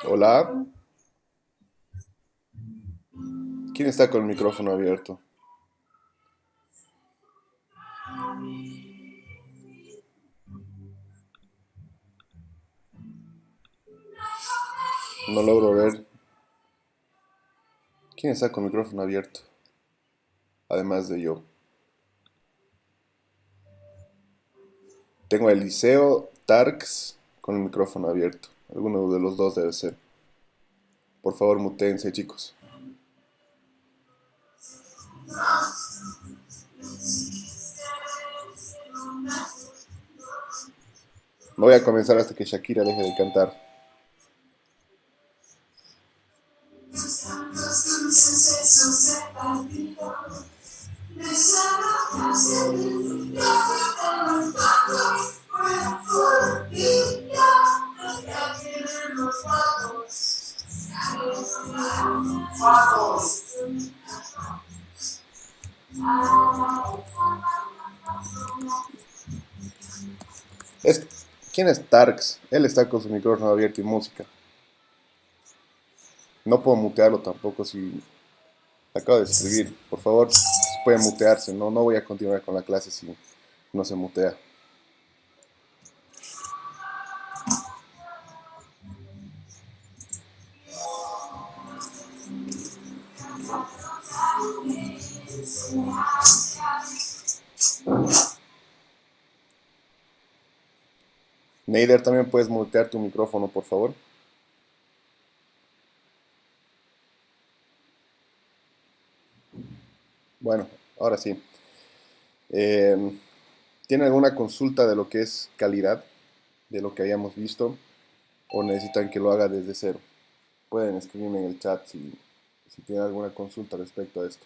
Hola, ¿quién está con el micrófono abierto? No logro ver. ¿Quién está con el micrófono abierto? Además de yo. Tengo a Eliseo Tarks con el micrófono abierto. Alguno de los dos debe ser. Por favor, mutéense, chicos. No voy a comenzar hasta que Shakira deje de cantar. Es, ¿Quién es Tarks? Él está con su micrófono abierto y música. No puedo mutearlo tampoco si acabo de escribir. Por favor, puede mutearse. No voy a continuar con la clase si no se mutea. Neider, también puedes mutear tu micrófono, por favor. Bueno, ahora sí. Eh, ¿Tienen alguna consulta de lo que es calidad, de lo que hayamos visto, o necesitan que lo haga desde cero? Pueden escribirme en el chat si tienen alguna consulta respecto a esto.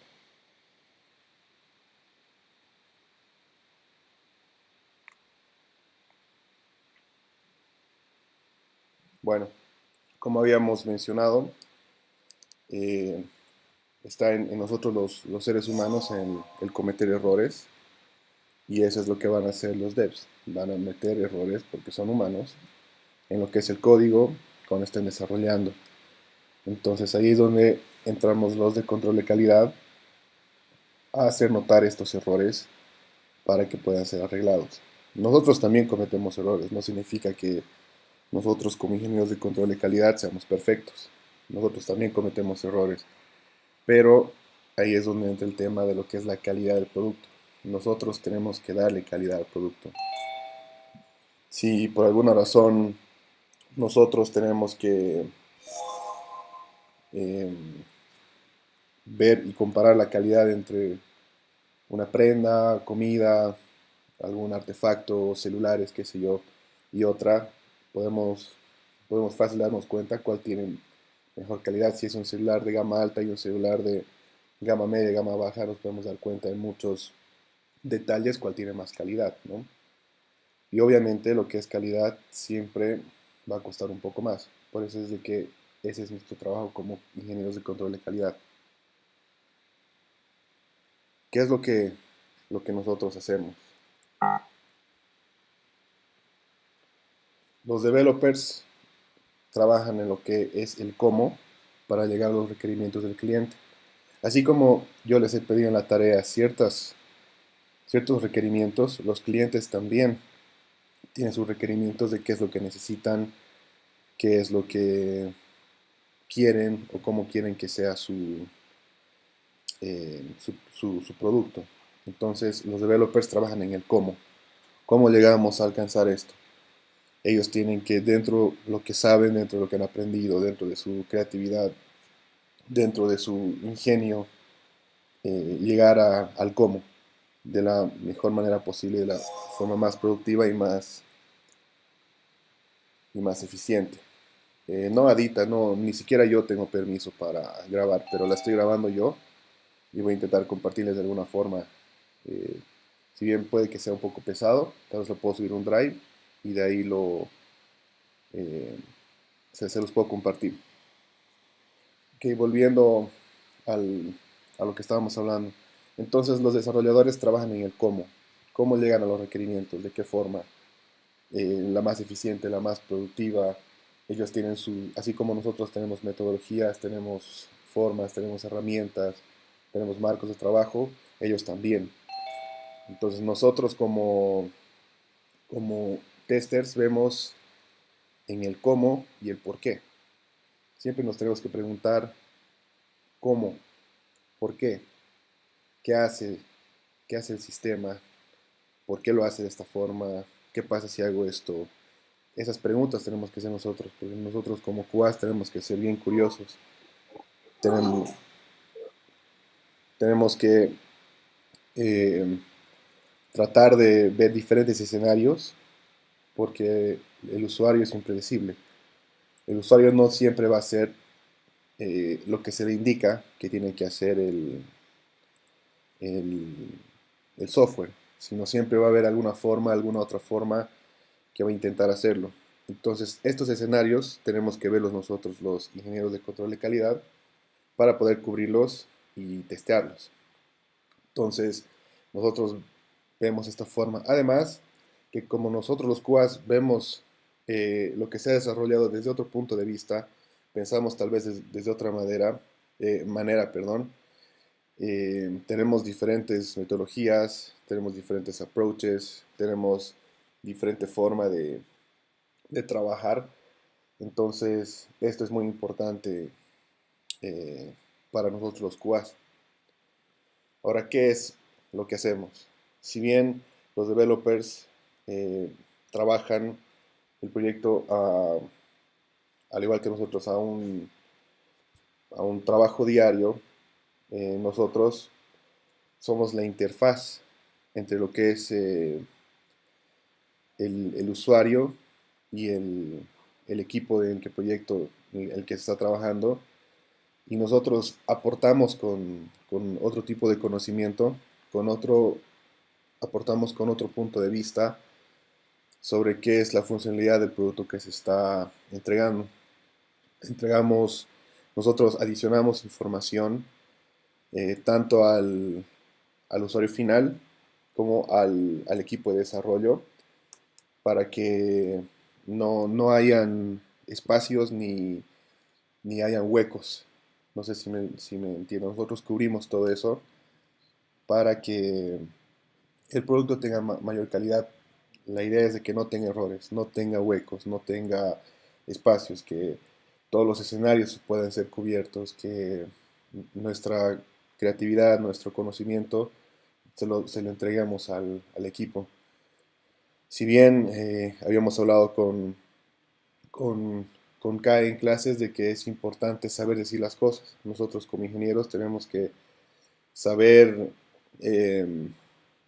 Bueno, como habíamos mencionado, eh, está en nosotros los seres humanos el cometer errores, y eso es lo que van a hacer los devs. Van a meter errores porque son humanos en lo que es el código cuando estén desarrollando. Entonces ahí es donde entramos los de control de calidad a hacer notar estos errores para que puedan ser arreglados. Nosotros también cometemos errores, no significa que nosotros como ingenieros de control de calidad seamos perfectos. Nosotros también cometemos errores, pero ahí es donde entra el tema de lo que es la calidad del producto. Nosotros tenemos que darle calidad al producto. Si por alguna razón nosotros tenemos que eh, ver y comparar la calidad entre una prenda, comida, algún artefacto, celulares, qué sé yo, y otra, podemos, podemos fácil darnos cuenta cuál tiene mejor calidad. Si es un celular de gama alta y un celular de gama media, gama baja, nos podemos dar cuenta en muchos detalles cuál tiene más calidad, ¿no? Y obviamente lo que es calidad siempre va a costar un poco más. Por eso es de que ese es nuestro trabajo como ingenieros de control de calidad. ¿Qué es lo que nosotros hacemos? Los developers trabajan en lo que es el cómo para llegar a los requerimientos del cliente. Así como yo les he pedido en la tarea ciertos requerimientos, los clientes también tienen sus requerimientos de qué es lo que necesitan, qué es lo que quieren o cómo quieren que sea su producto. Entonces los developers trabajan en el cómo. ¿Cómo llegamos a alcanzar esto? Ellos tienen que, dentro de lo que saben, dentro de lo que han aprendido, dentro de su creatividad, dentro de su ingenio, llegar al cómo de la mejor manera posible, de la forma más productiva y más eficiente. No Adita, no, ni siquiera yo tengo permiso para grabar, pero la estoy grabando yo y voy a intentar compartirles de alguna forma. Eh, si bien puede que sea un poco pesado, tal vez lo puedo subir a un drive y de ahí eh, se los puedo compartir. Ok, volviendo al, a lo que estábamos hablando. Entonces los desarrolladores trabajan en el cómo. ¿Cómo llegan a los requerimientos? ¿De qué forma? la más eficiente, la más productiva. Ellos tienen así como nosotros tenemos metodologías, tenemos formas, tenemos herramientas, tenemos marcos de trabajo, ellos también. Entonces nosotros como testers vemos en el cómo y el por qué. Siempre nos tenemos que preguntar cómo, por qué, qué hace, qué hace el sistema, por qué lo hace de esta forma, qué pasa si hago esto. Esas preguntas tenemos que hacer nosotros, porque nosotros como QAs tenemos que ser bien curiosos. Tenemos, tenemos que eh, tratar de ver diferentes escenarios, porque el usuario es impredecible. El usuario no siempre va a hacer lo que se le indica que tiene que hacer el, el software, sino siempre va a haber alguna forma, alguna otra forma que va a intentar hacerlo. Entonces, estos escenarios tenemos que verlos nosotros, los ingenieros de control de calidad, para poder cubrirlos y testearlos. Entonces, nosotros vemos esta forma. Además, que como nosotros los QAs vemos lo que se ha desarrollado desde otro punto de vista, pensamos tal vez desde otra manera, perdón. Tenemos diferentes metodologías, tenemos diferentes approaches, tenemos diferente forma de trabajar. Entonces, esto es muy importante eh, para nosotros los QAs. Ahora, ¿qué es lo que hacemos? Si bien los developers eh, trabajan el proyecto al igual que nosotros a un trabajo diario, nosotros somos la interfaz entre lo que es el usuario y el equipo del proyecto en el que se está trabajando, y nosotros aportamos con otro tipo de conocimiento, aportamos con otro punto de vista sobre qué es la funcionalidad del producto que se está entregando. Entregamos, nosotros adicionamos información tanto al usuario final como al equipo de desarrollo para que no hayan espacios ni hayan huecos. No sé si me entiendo. Nosotros cubrimos todo eso para que el producto tenga mayor calidad. La idea es de que no tenga errores, no tenga huecos, no tenga espacios, que todos los escenarios puedan ser cubiertos, que nuestra creatividad, nuestro conocimiento se lo entregamos al equipo. Si bien habíamos hablado con, con Kai en clases de que es importante saber decir las cosas, nosotros como ingenieros tenemos que saber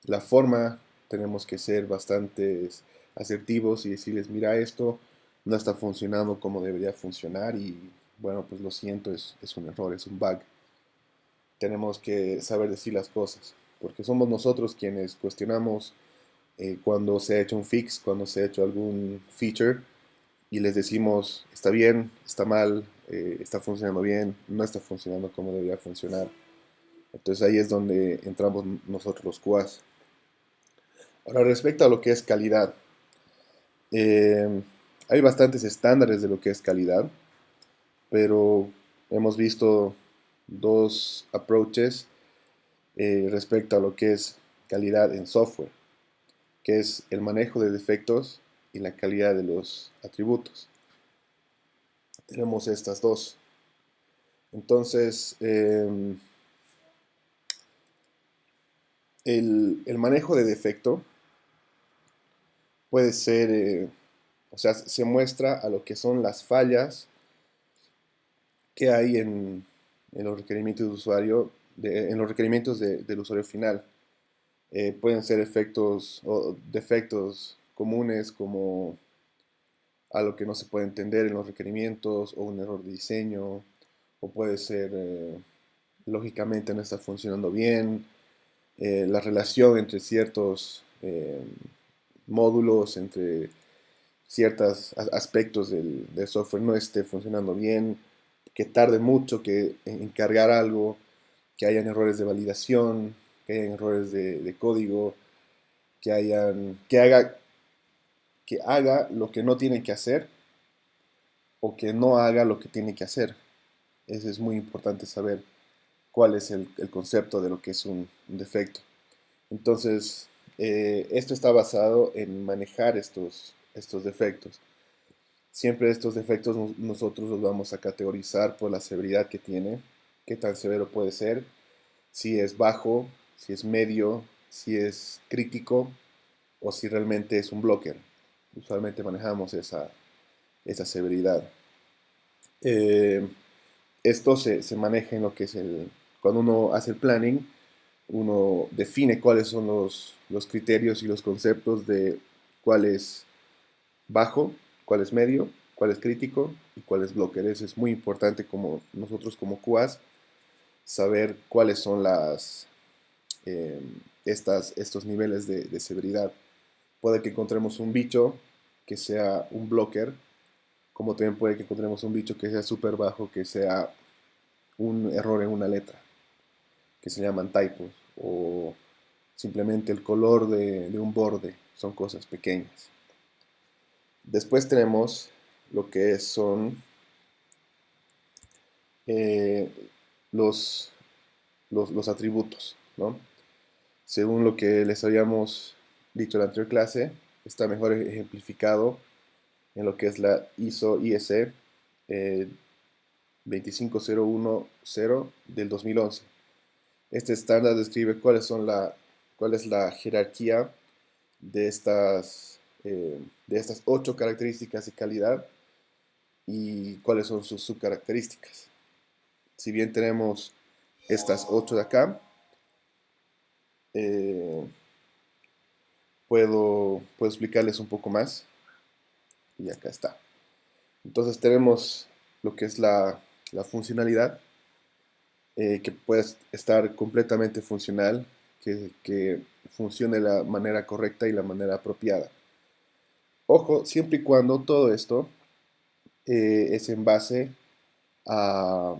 la forma, tenemos que ser bastante asertivos y decirles, mira, esto no está funcionando como debería funcionar y bueno, pues lo siento, es un error, es un bug. Tenemos que saber decir las cosas, porque somos nosotros quienes cuestionamos cuando se ha hecho un fix, cuando se ha hecho algún feature y les decimos, está bien, está mal, está funcionando bien, no está funcionando como debería funcionar. Entonces ahí es donde entramos nosotros los QAs. Ahora, respecto a lo que es calidad, eh, hay bastantes estándares de lo que es calidad, pero hemos visto dos approaches respecto a lo que es calidad en software, que es el manejo de defectos y la calidad de los atributos. Tenemos estas dos. Entonces, el manejo de defecto puede ser, o sea, se muestra a lo que son las fallas que hay en los requerimientos de usuario, en los requerimientos del usuario final. Pueden ser efectos o defectos comunes como algo que no se puede entender en los requerimientos o un error de diseño, o puede ser lógicamente no está funcionando bien, la relación entre ciertos módulos, entre ciertos aspectos del software no esté funcionando bien, que tarde mucho en cargar algo, que hayan errores de validación, que hayan errores de código, que haga que haga lo que no tiene que hacer o que no haga lo que tiene que hacer. Eso es muy importante saber cuál es el concepto de lo que es un defecto. Entonces, esto está basado en manejar estos defectos. Siempre estos defectos nosotros los vamos a categorizar por la severidad que tiene, qué tan severo puede ser, si es bajo, si es medio, si es crítico o si realmente es un blocker. Usualmente manejamos esa severidad. Eh, Esto se maneja en lo que es cuando uno hace el planning, uno define cuáles son los criterios y los conceptos de cuál es bajo, cuál es medio, cuál es crítico y cuál es blocker. Eso es muy importante como nosotros como QAs saber cuáles son eh, estos niveles de severidad. Puede que encontremos un bicho que sea un blocker, como también puede que encontremos un bicho que sea súper bajo, que sea un error en una letra, que se llaman typos, o simplemente el color de un borde, son cosas pequeñas. Después tenemos lo que son eh, los, los atributos, ¿no? Según lo que les habíamos dicho en la anterior clase, está mejor ejemplificado en lo que es la ISO IEC 25010 del 2011. Este estándar describe cuál es la jerarquía de estas 8 características de calidad y cuáles son sus subcaracterísticas. Si bien tenemos estas 8 de acá, eh, puedo explicarles un poco más. Y acá está. Entonces tenemos lo que es la funcionalidad, que puede estar completamente funcional, que funcione de la manera correcta y la manera apropiada. Ojo, siempre y cuando todo esto es en base a,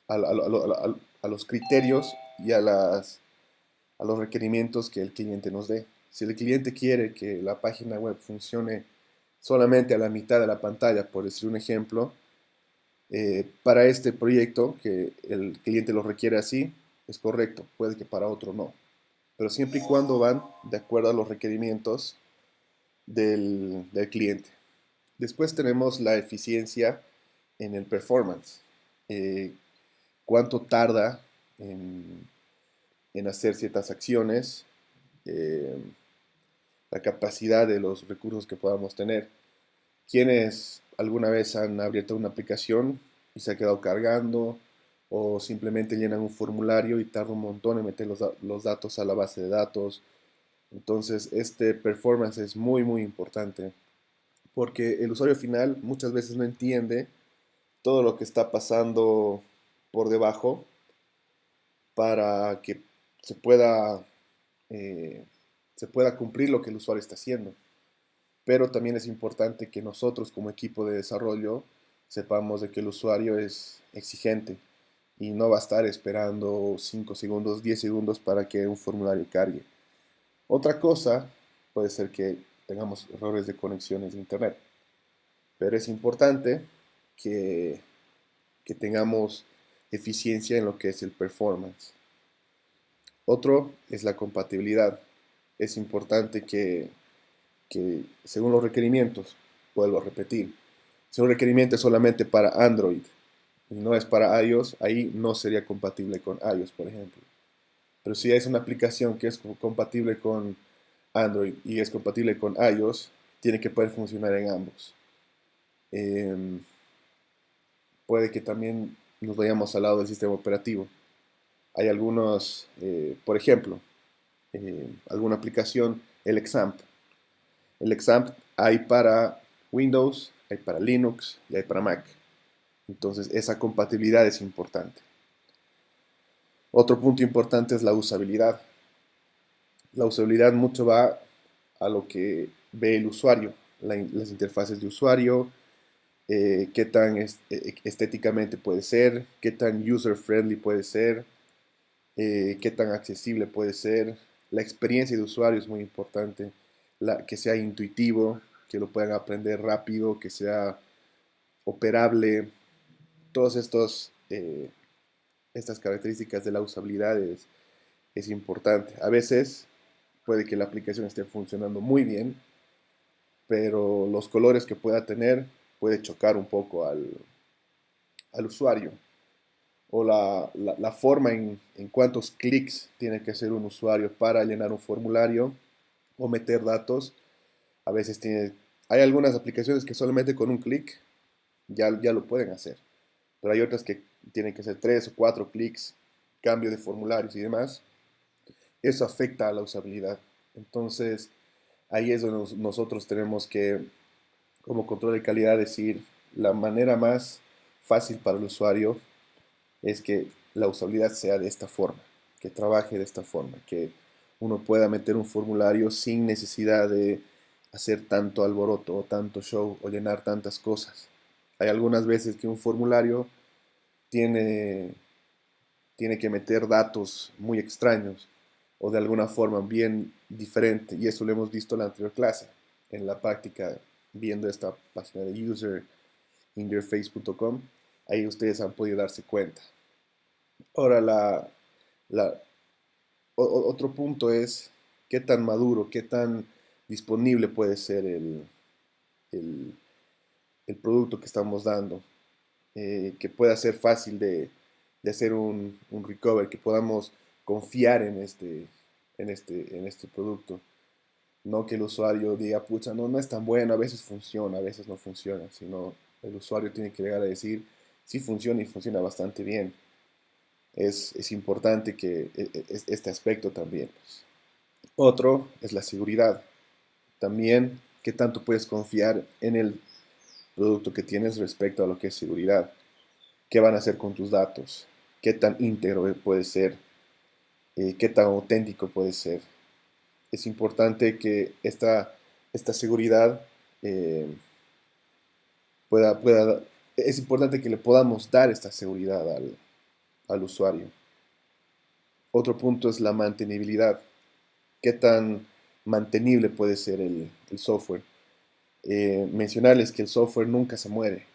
a los criterios y a los requerimientos que el cliente nos dé. Si el cliente quiere que la página web funcione solamente a la mitad de la pantalla, por decir un ejemplo, para este proyecto que el cliente lo requiere así, es correcto, puede que para otro no, pero siempre y cuando van de acuerdo a los requerimientos del cliente. Después tenemos la eficiencia en el performance. Eh, Cuánto tarda en, en hacer ciertas acciones, eh, la capacidad de los recursos que podamos tener. ¿Quiénes alguna vez han abierto una aplicación y se ha quedado cargando o simplemente llenan un formulario y tarda un montón en meter los datos a la base de datos? Entonces, este performance es muy importante porque el usuario final muchas veces no entiende todo lo que está pasando por debajo para que se pueda, eh, se pueda cumplir lo que el usuario está haciendo. Pero también es importante que nosotros como equipo de desarrollo sepamos de que el usuario es exigente y no va a estar esperando 5 segundos, 10 segundos para que un formulario cargue. Otra cosa puede ser que tengamos errores de conexiones de internet, pero es importante que, que tengamos eficiencia en lo que es el performance. Otro es la compatibilidad. Es importante que según los requerimientos, vuelvo a repetir, si un requerimiento es solamente para Android y no es para iOS, ahí no sería compatible con iOS, por ejemplo. Pero si es una aplicación que es compatible con Android y es compatible con iOS, tiene que poder funcionar en ambos. Eh, Puede que también nos vayamos al lado del sistema operativo. Hay algunos, por ejemplo, alguna aplicación, el Xampp. El Xampp hay para Windows, hay para Linux y hay para Mac. Entonces esa compatibilidad es importante. Otro punto importante es la usabilidad. La usabilidad mucho va a lo que ve el usuario, las interfaces de usuario, qué tan estéticamente puede ser, qué tan user-friendly puede ser, qué tan accesible puede ser. La experiencia de usuario es muy importante. que sea intuitivo, que lo puedan aprender rápido, que sea operable. Todas estas características de la usabilidad es importante. A veces puede que la aplicación esté funcionando muy bien, pero los colores que pueda tener puede chocar un poco al usuario. O la forma en cuántos clics tiene que hacer un usuario para llenar un formulario o meter datos. A veces hay algunas aplicaciones que solamente con un clic ya lo pueden hacer, pero hay otras que tienen que hacer 3 o 4 clics, cambio de formularios y demás. Eso afecta a la usabilidad. Entonces, ahí es donde nosotros tenemos que, como control de calidad, decir la manera más fácil para el usuario es que la usabilidad sea de esta forma, que trabaje de esta forma, que uno pueda meter un formulario sin necesidad de hacer tanto alboroto o tanto show o llenar tantas cosas. Hay algunas veces que un formulario tiene, tiene que meter datos muy extraños o de alguna forma bien diferente, y eso lo hemos visto en la anterior clase, en la práctica, viendo esta página de userinterface.com. Ahí ustedes han podido darse cuenta. Ahora, la- otro punto es qué tan maduro, qué tan disponible puede ser el- el producto que estamos dando, que pueda ser fácil de hacer un recover, que podamos confiar en este producto. No que el usuario diga, pucha, no, no es tan bueno, a veces funciona, a veces no funciona, sino el usuario tiene que llegar a decir, sí funciona y funciona bastante bien. Es importante que este aspecto también. Otro es la seguridad. También, qué tanto puedes confiar en el producto que tienes respecto a lo que es seguridad. ¿Qué van a hacer con tus datos? ¿Qué tan íntegro puede ser? ¿Qué tan auténtico puede ser? Es importante que esta seguridad eh, pueda, es importante que le podamos dar esta seguridad al usuario. Otro punto es la mantenibilidad. ¿Qué tan mantenible puede ser el software? Mencionarles que el software nunca se muere.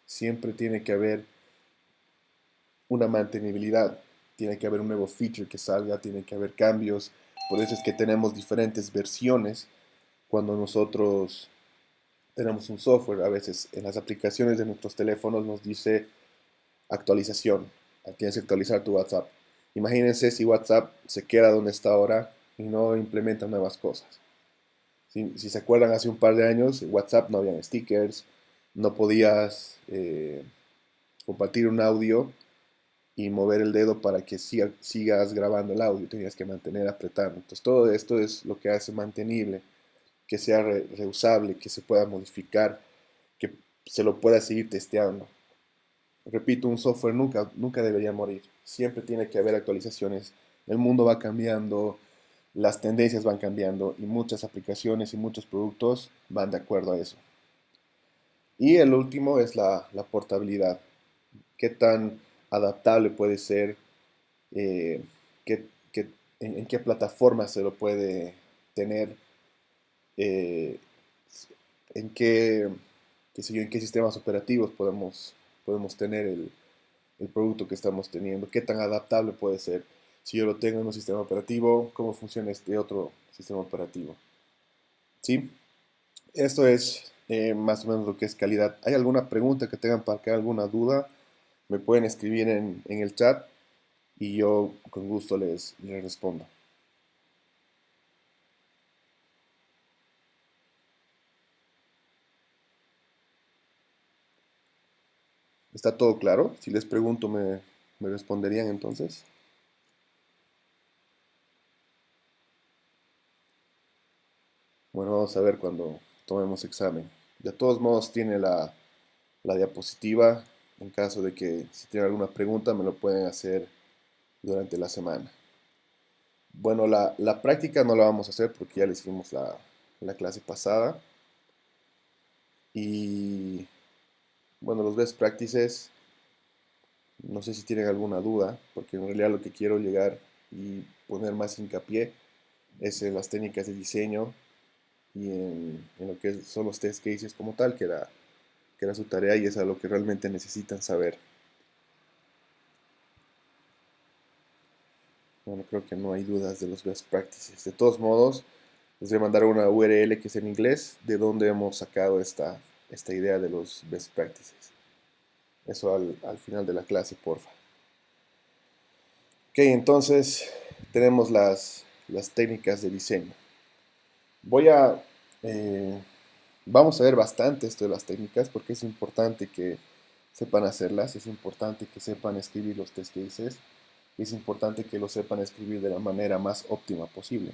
Siempre tiene que haber una mantenibilidad. Tiene que haber un nuevo feature que salga, tiene que haber cambios. Por eso es que tenemos diferentes versiones cuando nosotros tenemos un software. A veces en las aplicaciones de nuestros teléfonos nos dice actualización. Tienes que actualizar tu WhatsApp. Imagínense si WhatsApp se queda donde está ahora y no implementa nuevas cosas. Si se acuerdan, hace un par de años, en WhatsApp no habían stickers, no podías compartir un audio y mover el dedo para que sigas grabando el audio, tenías que mantener apretando. Entonces todo esto es lo que hace mantenible, que sea reusable, que se pueda modificar, que se lo pueda seguir testeando. Repito, un software nunca debería morir, siempre tiene que haber actualizaciones, el mundo va cambiando, las tendencias van cambiando y muchas aplicaciones y muchos productos van de acuerdo a eso. Y el último es la portabilidad. ¿Qué tan adaptable puede ser? Eh, qué, qué- en qué plataforma se lo puede tener? Eh, en qué sé yo, en qué sistemas operativos podemos tener el producto que estamos teniendo? ¿Qué tan adaptable puede ser? Si yo lo tengo en un sistema operativo, ¿cómo funciona este otro sistema operativo? ¿Sí? Esto es más o menos lo que es calidad. ¿Hay alguna pregunta que tengan para que alguna duda? Me pueden escribir en el chat y yo con gusto les respondo. ¿Está todo claro? Si les pregunto, me responderían entonces. Bueno, vamos a ver cuando tomemos examen. De todos modos, tiene la diapositiva. En caso de que si tienen alguna pregunta, me lo pueden hacer durante la semana. Bueno, la práctica no la vamos a hacer porque ya le hicimos la clase pasada. Y bueno, los best practices, no sé si tienen alguna duda, porque en realidad lo que quiero llegar y poner más hincapié es en las técnicas de diseño y en lo que son los test cases como tal, que era su tarea y es a lo que realmente necesitan saber. Bueno, creo que no hay dudas de los best practices. De todos modos, les voy a mandar una URL que es en inglés de donde hemos sacado esta idea de los best practices. Eso al final de la clase, porfa. Ok, entonces tenemos las técnicas de diseño. Voy a... eh, vamos a ver bastante esto de las técnicas porque es importante que sepan hacerlas, es importante que sepan escribir los test cases y es importante que lo sepan escribir de la manera más óptima posible.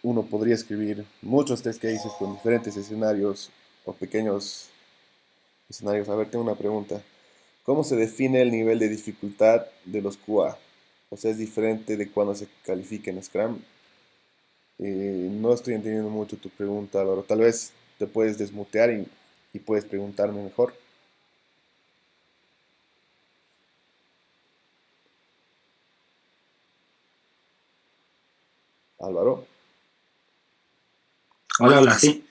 Uno podría escribir muchos test cases con diferentes escenarios o pequeños escenarios. A ver, tengo una pregunta. ¿Cómo se define el nivel de dificultad de los QA? O sea, es diferente de cuando se califica en Scrum. No estoy entendiendo mucho tu pregunta, Álvaro. Tal vez te puedes desmutear y puedes preguntarme mejor. Álvaro. Hola, hola, sí.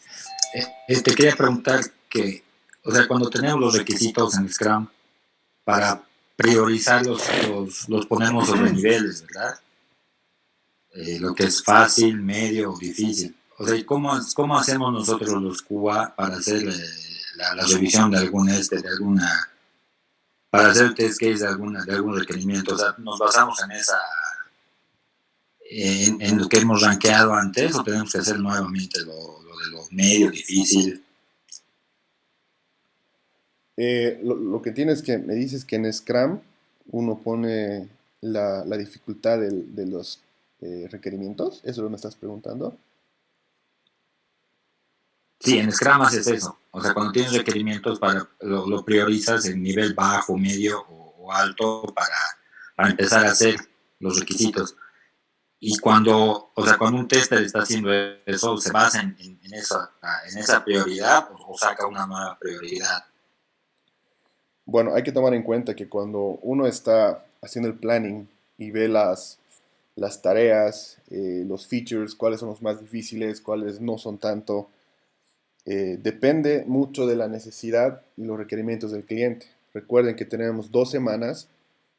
Te quería preguntar que, o sea, cuando tenemos los requisitos en Scrum para priorizar los ponemos sobre niveles, ¿verdad? Lo que es fácil, medio o difícil. O sea, ¿cómo hacemos nosotros los QA para hacer la revisión de para hacer el test case de algún requerimiento? O sea, ¿nos basamos en lo que hemos rankeado antes o tenemos que hacer nuevamente lo de lo medio, difícil? Lo que tienes que, me dices que en Scrum uno pone la dificultad de los requerimientos. ¿Eso lo me estás preguntando? Sí, en Scrum haces eso. O sea, cuando tienes requerimientos lo priorizas en nivel bajo, medio o alto para empezar a hacer los requisitos. Y cuando un tester está haciendo eso, se basa en esa prioridad o saca una nueva prioridad. Bueno, hay que tomar en cuenta que cuando uno está haciendo el planning y ve las tareas, los features, cuáles son los más difíciles, cuáles no son tanto, depende mucho de la necesidad y los requerimientos del cliente. Recuerden que tenemos 2 semanas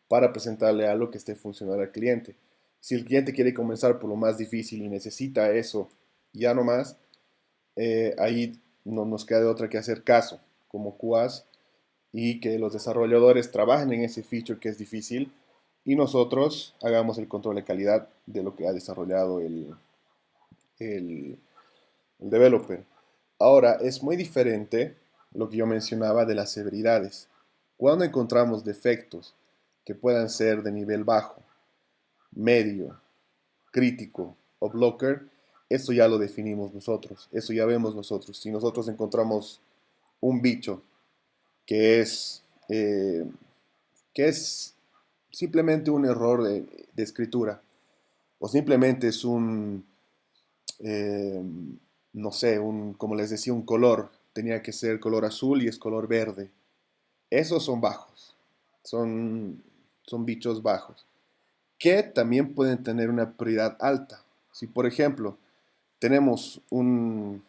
para presentarle algo que esté funcionando al cliente. Si el cliente quiere comenzar por lo más difícil y necesita eso ya no más, ahí no nos queda de otra que hacer caso como QAs y que los desarrolladores trabajen en ese feature que es difícil y nosotros hagamos el control de calidad de lo que ha desarrollado el, el developer. Ahora, es muy diferente lo que yo mencionaba de las severidades. Cuando encontramos defectos que puedan ser de nivel bajo, medio, crítico o blocker, eso ya lo definimos nosotros, eso ya vemos nosotros. Si nosotros encontramos un bicho que es, eh, que es simplemente un error de escritura, o simplemente es eh, no sé, como les decía, un color, tenía que ser color azul y es color verde. Esos son bajos, son, son bichos bajos, que también pueden tener una prioridad alta. Si, por ejemplo, tenemos una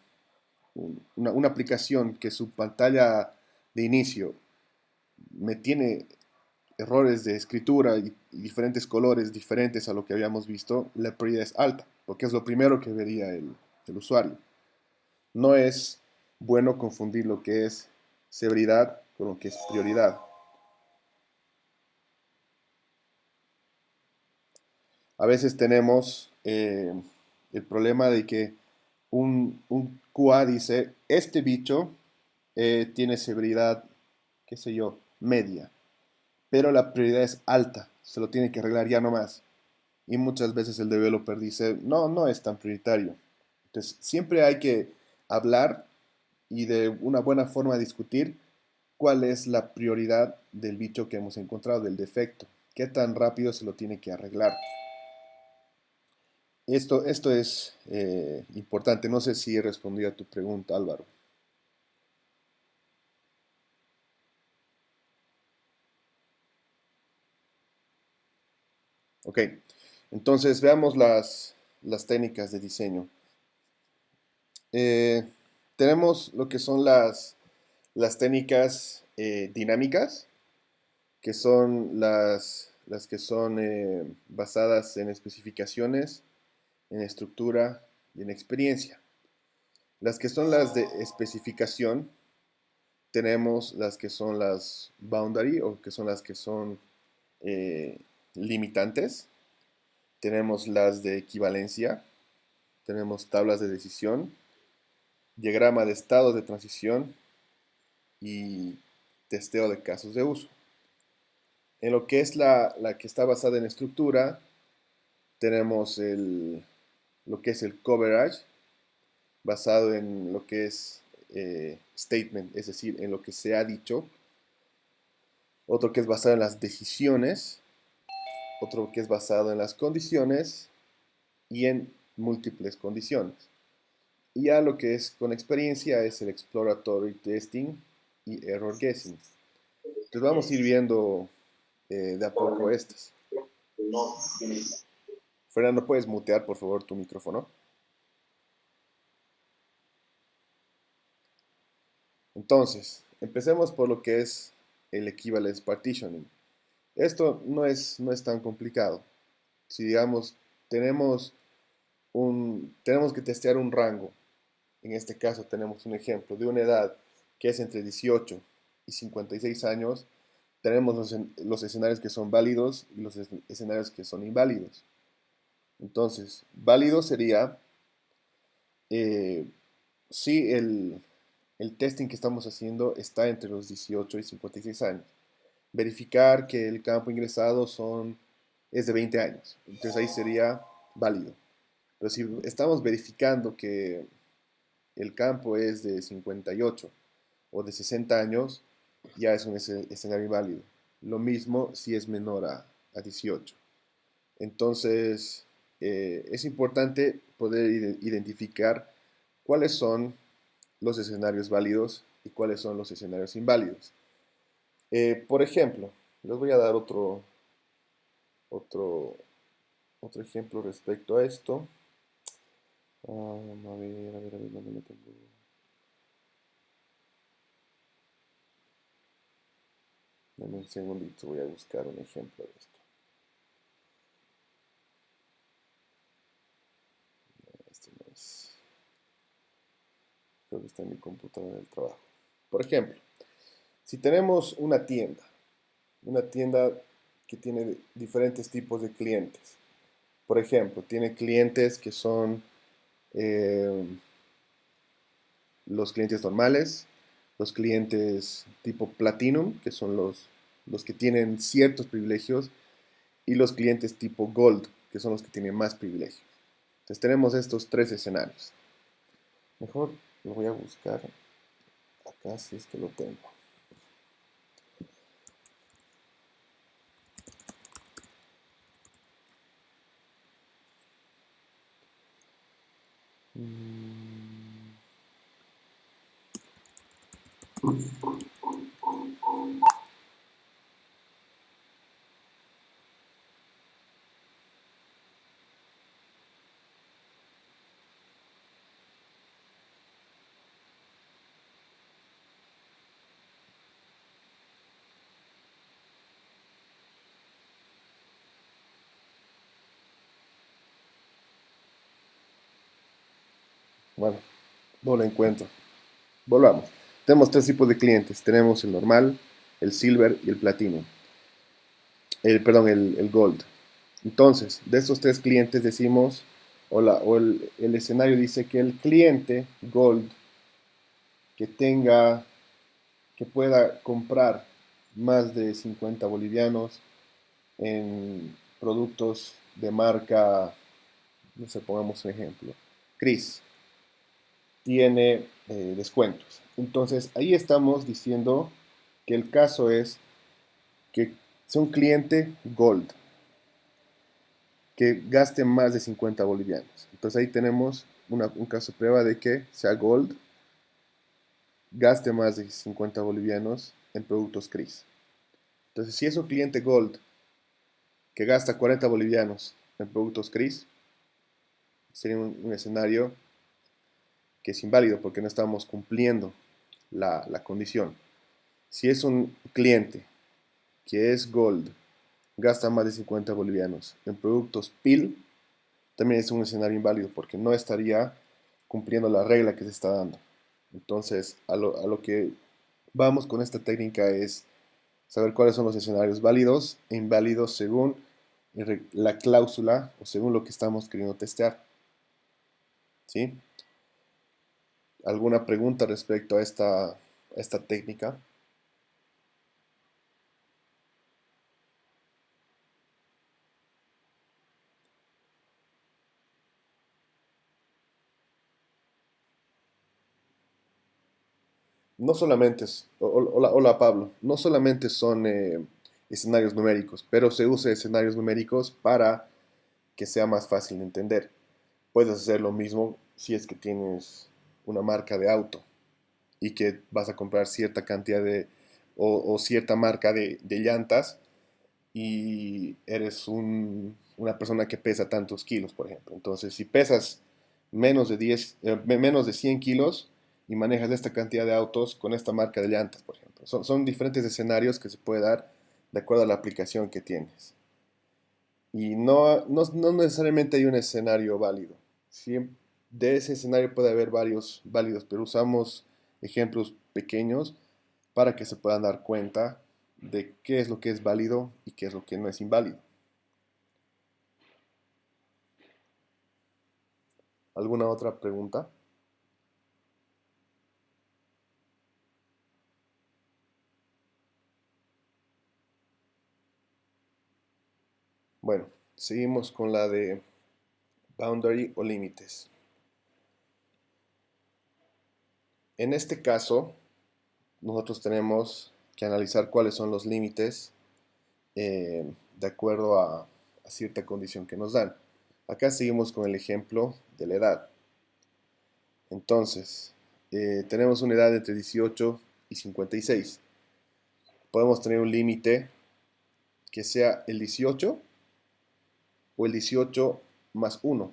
aplicación que su pantalla de inicio me tiene errores de escritura y diferentes colores diferentes a lo que habíamos visto, la prioridad es alta, porque es lo primero que vería el usuario. No es bueno confundir lo que es severidad con lo que es prioridad. A veces tenemos el problema de que un QA dice, este bicho tiene severidad, qué sé yo, media, pero la prioridad es alta, se lo tiene que arreglar ya nomás. Y muchas veces el developer dice, no, no es tan prioritario. Entonces, siempre hay que hablar y de una buena forma de discutir cuál es la prioridad del bicho que hemos encontrado, del defecto. ¿Qué tan rápido se lo tiene que arreglar? Esto es importante. No sé si he respondido a tu pregunta, Álvaro. Ok, entonces veamos las técnicas de diseño. Eh, tenemos lo que son las técnicas dinámicas, que son las que son basadas en especificaciones, en estructura y en experiencia. Las que son las de especificación, tenemos las que son las boundary o que son las que son eh, limitantes. Tenemos las de equivalencia, tenemos tablas de decisión, diagrama de estados de transición y testeo de casos de uso. En lo que es la que está basada en estructura, tenemos lo que es el coverage, basado en lo que es statement, es decir, en lo que se ha dicho. Otro que es basado en las decisiones, otro que es basado en las condiciones y en múltiples condiciones. Y ya lo que es con experiencia es el exploratory testing y error guessing. Entonces vamos a ir viendo de a poco estas. Fernando, ¿puedes mutear por favor tu micrófono? Entonces, empecemos por lo que es el equivalence partitioning. Esto no es tan complicado. Si digamos, tenemos, tenemos que testear un rango. En este caso tenemos un ejemplo de una edad que es entre 18 y 56 años. Tenemos los escenarios que son válidos y los escenarios que son inválidos. Entonces, válido sería si el testing que estamos haciendo está entre los 18 y 56 años. Verificar que el campo ingresado es de 20 años. Entonces ahí sería válido. Pero si estamos verificando que el campo es de 58 o de 60 años, ya es un escenario inválido. Lo mismo si es menor a 18. Entonces, es importante poder identificar cuáles son los escenarios válidos y cuáles son los escenarios inválidos. Por ejemplo, les voy a dar otro, otro ejemplo respecto a esto. A ver, ¿dónde lo tengo? Dame un segundito, voy a buscar un ejemplo de esto. Este no es. Creo que está en mi computadora del trabajo. Por ejemplo, si tenemos una tienda que tiene diferentes tipos de clientes. Por ejemplo, tiene clientes que son eh, los clientes normales, los clientes tipo Platinum, que son los que tienen ciertos privilegios, y los clientes tipo Gold, que son los que tienen más privilegios. Entonces tenemos estos tres escenarios. Mejor lo voy a buscar acá si es que lo tengo. Bueno, no lo encuentro. Volvamos. Tenemos tres tipos de clientes. Tenemos el normal, el silver y el platino. Perdón, el gold. Entonces, de estos tres clientes decimos, el escenario dice que el cliente gold que que pueda comprar más de 50 bolivianos en productos de marca, no sé, pongamos un ejemplo, Cris, tiene descuentos. Entonces, ahí estamos diciendo que el caso es que sea un cliente Gold, que gaste más de 50 bolivianos. Entonces, ahí tenemos un caso de prueba de que sea Gold, gaste más de 50 bolivianos en productos CRIS. Entonces, si es un cliente Gold que gasta 40 bolivianos en productos CRIS, sería un escenario que es inválido porque no estamos cumpliendo la condición. Si es un cliente que es Gold, gasta más de 50 bolivianos en productos PIL, también es un escenario inválido porque no estaría cumpliendo la regla que se está dando. Entonces, a lo que vamos con esta técnica es saber cuáles son los escenarios válidos e inválidos según la cláusula o según lo que estamos queriendo testear. ¿Sí? ¿Alguna pregunta respecto a esta técnica? No solamente hola Pablo, no solamente son escenarios numéricos, pero se usa escenarios numéricos para que sea más fácil de entender. Puedes hacer lo mismo si es que tienes una marca de auto y que vas a comprar cierta cantidad o cierta marca de llantas y eres una persona que pesa tantos kilos, por ejemplo. Entonces, si pesas menos de 100 kilos y manejas esta cantidad de autos con esta marca de llantas, por ejemplo. Son diferentes escenarios que se puede dar de acuerdo a la aplicación que tienes. Y no necesariamente hay un escenario válido. De ese escenario puede haber varios válidos, pero usamos ejemplos pequeños para que se puedan dar cuenta de qué es lo que es válido y qué es lo que no es inválido. ¿Alguna otra pregunta? Bueno, seguimos con la de boundary o límites. En este caso, nosotros tenemos que analizar cuáles son los límites de acuerdo a cierta condición que nos dan. Acá seguimos con el ejemplo de la edad. Entonces, tenemos una edad entre 18 y 56. Podemos tener un límite que sea el 18 o el 18 más 1,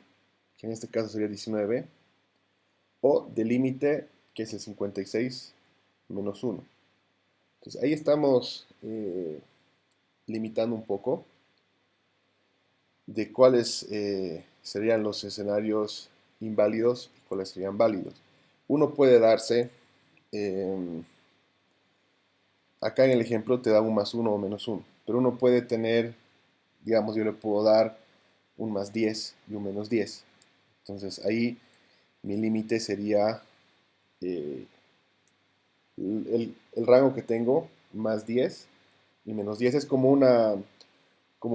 que en este caso sería 19, o del límite que es el 56 menos 1. Entonces ahí estamos limitando un poco de cuáles serían los escenarios inválidos y cuáles serían válidos. Uno puede darse, acá en el ejemplo te da un más 1 o menos 1, pero uno puede tener, digamos, yo le puedo dar un más 10 y un menos 10. Entonces ahí mi límite sería eh, el rango que tengo, más 10 y menos 10 es como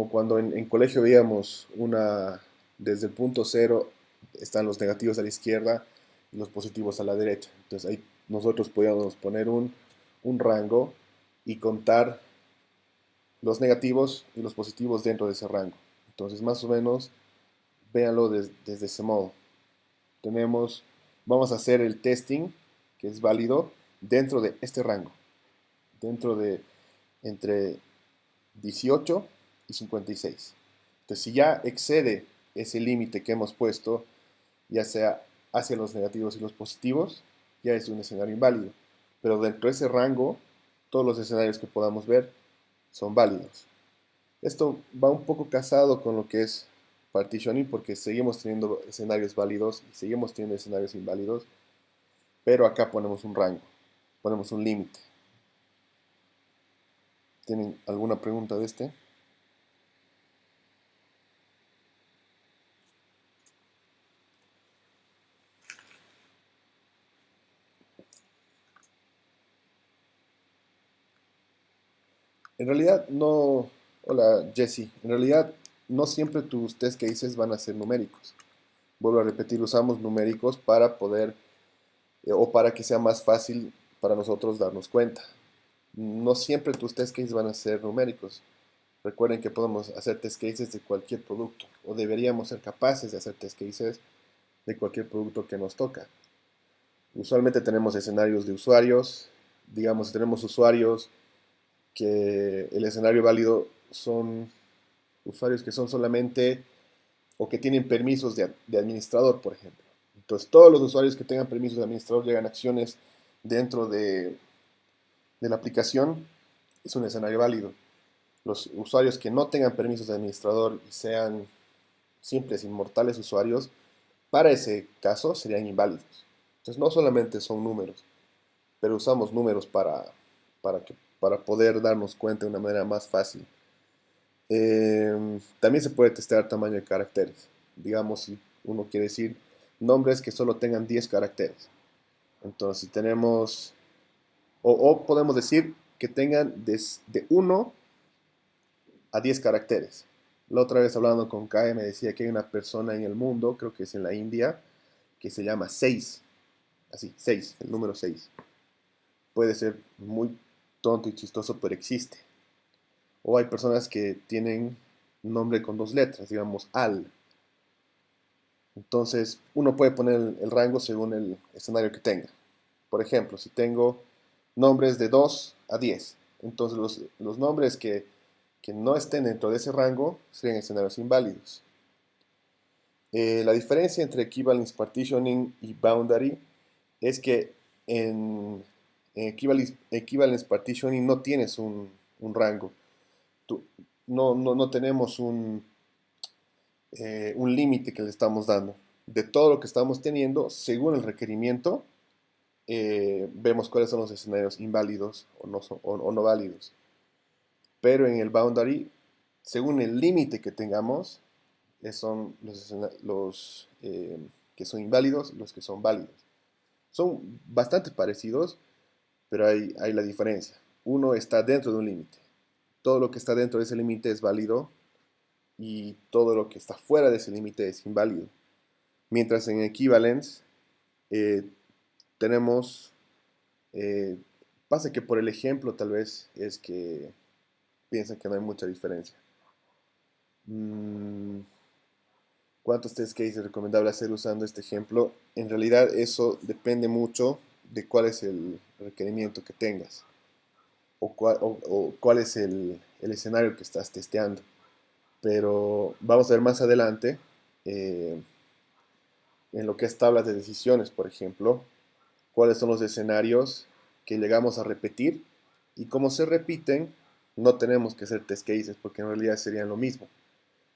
cuando en colegio veíamos desde el punto cero están los negativos a la izquierda y los positivos a la derecha. Entonces ahí nosotros podíamos poner un rango y contar los negativos y los positivos dentro de ese rango. Entonces más o menos véanlo desde ese modo. Vamos a hacer el testing que es válido dentro de este rango, dentro de entre 18 y 56. Entonces, si ya excede ese límite que hemos puesto, ya sea hacia los negativos y los positivos, ya es un escenario inválido. Pero dentro de ese rango, todos los escenarios que podamos ver son válidos. Esto va un poco casado con lo que es partitioning porque seguimos teniendo escenarios válidos y seguimos teniendo escenarios inválidos, pero acá ponemos un rango, ponemos un límite. ¿Tienen alguna pregunta de este? En realidad no, hola Jesse, en realidad no siempre tus test cases van a ser numéricos. Vuelvo a repetir, usamos numéricos para poder o para que sea más fácil para nosotros darnos cuenta. No siempre tus test cases van a ser numéricos. Recuerden que podemos hacer test cases de cualquier producto o deberíamos ser capaces de hacer test cases de cualquier producto que nos toca. Usualmente tenemos escenarios de usuarios, digamos, tenemos usuarios que el escenario válido son usuarios que son solamente o que tienen permisos de administrador, por ejemplo. Entonces, todos los usuarios que tengan permisos de administrador y hagan acciones dentro de la aplicación es un escenario válido. Los usuarios que no tengan permisos de administrador y sean simples, inmortales usuarios, para ese caso serían inválidos. Entonces, no solamente son números, pero usamos números para poder darnos cuenta de una manera más fácil. También se puede testear tamaño de caracteres. Digamos, si uno quiere decir nombres que solo tengan 10 caracteres. Entonces, si tenemos, o podemos decir que tengan de 1 a 10 caracteres. La otra vez hablando con Kai me decía que hay una persona en el mundo, creo que es en la India, que se llama 6. Así, 6, el número 6. Puede ser muy tonto y chistoso, pero existe. O hay personas que tienen nombre con 2 letras, digamos Al. Entonces, uno puede poner el rango según el escenario que tenga. Por ejemplo, si tengo nombres de 2 a 10, entonces los nombres que no estén dentro de ese rango serían escenarios inválidos. La diferencia entre equivalence partitioning y boundary es que en equivalence partitioning no tienes un rango. No tenemos un límite que le estamos dando. De todo lo que estamos teniendo, según el requerimiento, vemos cuáles son los escenarios inválidos o no válidos. Pero en el boundary, según el límite que tengamos, son los que son inválidos y los que son válidos. Son bastante parecidos, pero hay la diferencia. Uno está dentro de un límite. Todo lo que está dentro de ese límite es válido y todo lo que está fuera de ese límite es inválido. Mientras en equivalence eh, tenemos, eh, pasa que por el ejemplo tal vez es que piensan que no hay mucha diferencia. ¿Cuántos test cases es recomendable hacer usando este ejemplo? En realidad eso depende mucho de cuál es el requerimiento que tengas o cuál es el escenario que estás testeando. Pero vamos a ver más adelante eh, en lo que es tablas de decisiones, por ejemplo, cuáles son los escenarios que llegamos a repetir y como se repiten, no tenemos que hacer test cases porque en realidad serían lo mismo,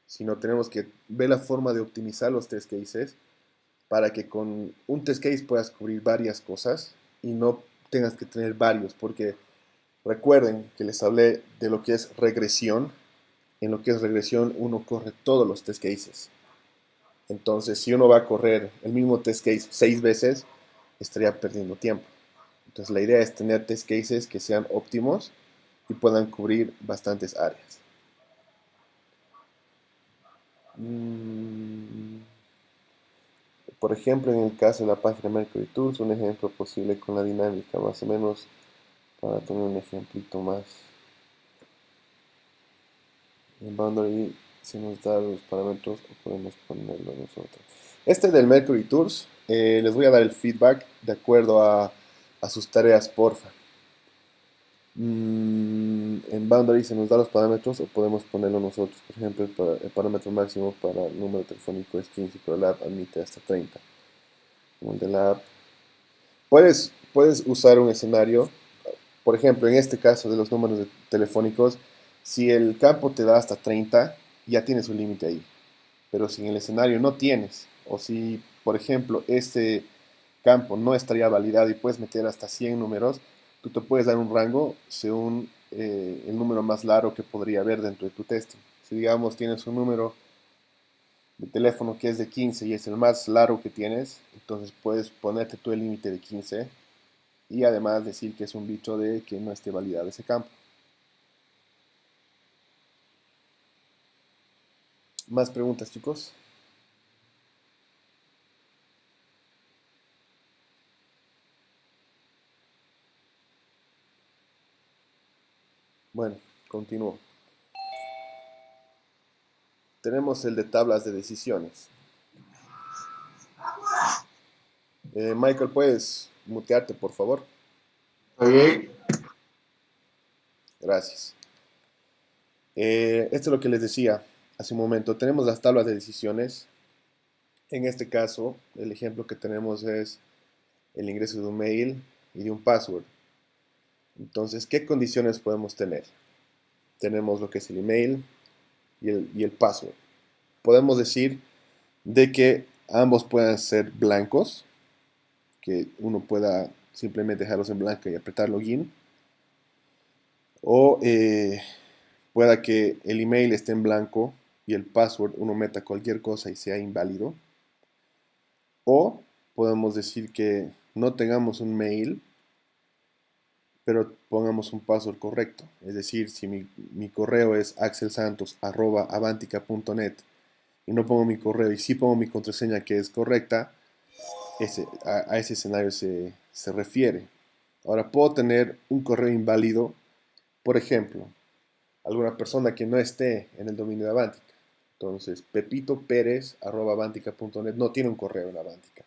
sino tenemos que ver la forma de optimizar los test cases para que con un test case puedas cubrir varias cosas y no tengas que tener varios, porque recuerden que les hablé de lo que es regresión. En lo que es regresión uno corre todos los test cases. Entonces, si uno va a correr el mismo test case 6 veces, estaría perdiendo tiempo. Entonces, la idea es tener test cases que sean óptimos y puedan cubrir bastantes áreas. Por ejemplo, en el caso de la página Mercury Tools, un ejemplo posible con la dinámica, más o menos, para tener un ejemplito más. En Boundary se nos da los parámetros o podemos ponerlo nosotros. Este del Mercury Tours, les voy a dar el feedback de acuerdo a sus tareas, porfa. En Boundary se nos da los parámetros o podemos ponerlo nosotros. Por ejemplo, el parámetro máximo para el número telefónico es 15, pero la app admite hasta 30. Como el de la app. Puedes usar un escenario, por ejemplo, en este caso de los números telefónicos, si el campo te da hasta 30, ya tienes un límite ahí. Pero si en el escenario no tienes, o si, por ejemplo, este campo no estaría validado y puedes meter hasta 100 números, tú te puedes dar un rango según el número más largo que podría haber dentro de tu testing. Si digamos tienes un número de teléfono que es de 15 y es el más largo que tienes, entonces puedes ponerte tú el límite de 15 y además decir que es un bicho de que no esté validado ese campo. ¿Más preguntas, chicos? Bueno, continúo. Tenemos el de tablas de decisiones. Michael, ¿puedes mutearte, por favor? Ok. Gracias. Esto es lo que les decía hace un momento. Tenemos las tablas de decisiones En este caso, el ejemplo que tenemos es el ingreso de un mail y de un password. Entonces, ¿qué condiciones podemos tener? Tenemos lo que es el email y el password. Podemos decir de que ambos puedan ser blancos, que uno pueda simplemente dejarlos en blanco y apretar login, o pueda que el email esté en blanco y el password uno meta cualquier cosa y sea inválido, o podemos decir que no tengamos un mail, pero pongamos un password correcto. Es decir, si mi correo es axelsantos@avantica.net y no pongo mi correo y sí pongo mi contraseña que es correcta, a ese escenario se refiere. Ahora, puedo tener un correo inválido, por ejemplo, alguna persona que no esté en el dominio de Avantica. Entonces, pepitoperez@avantica.net no tiene un correo en Avantica.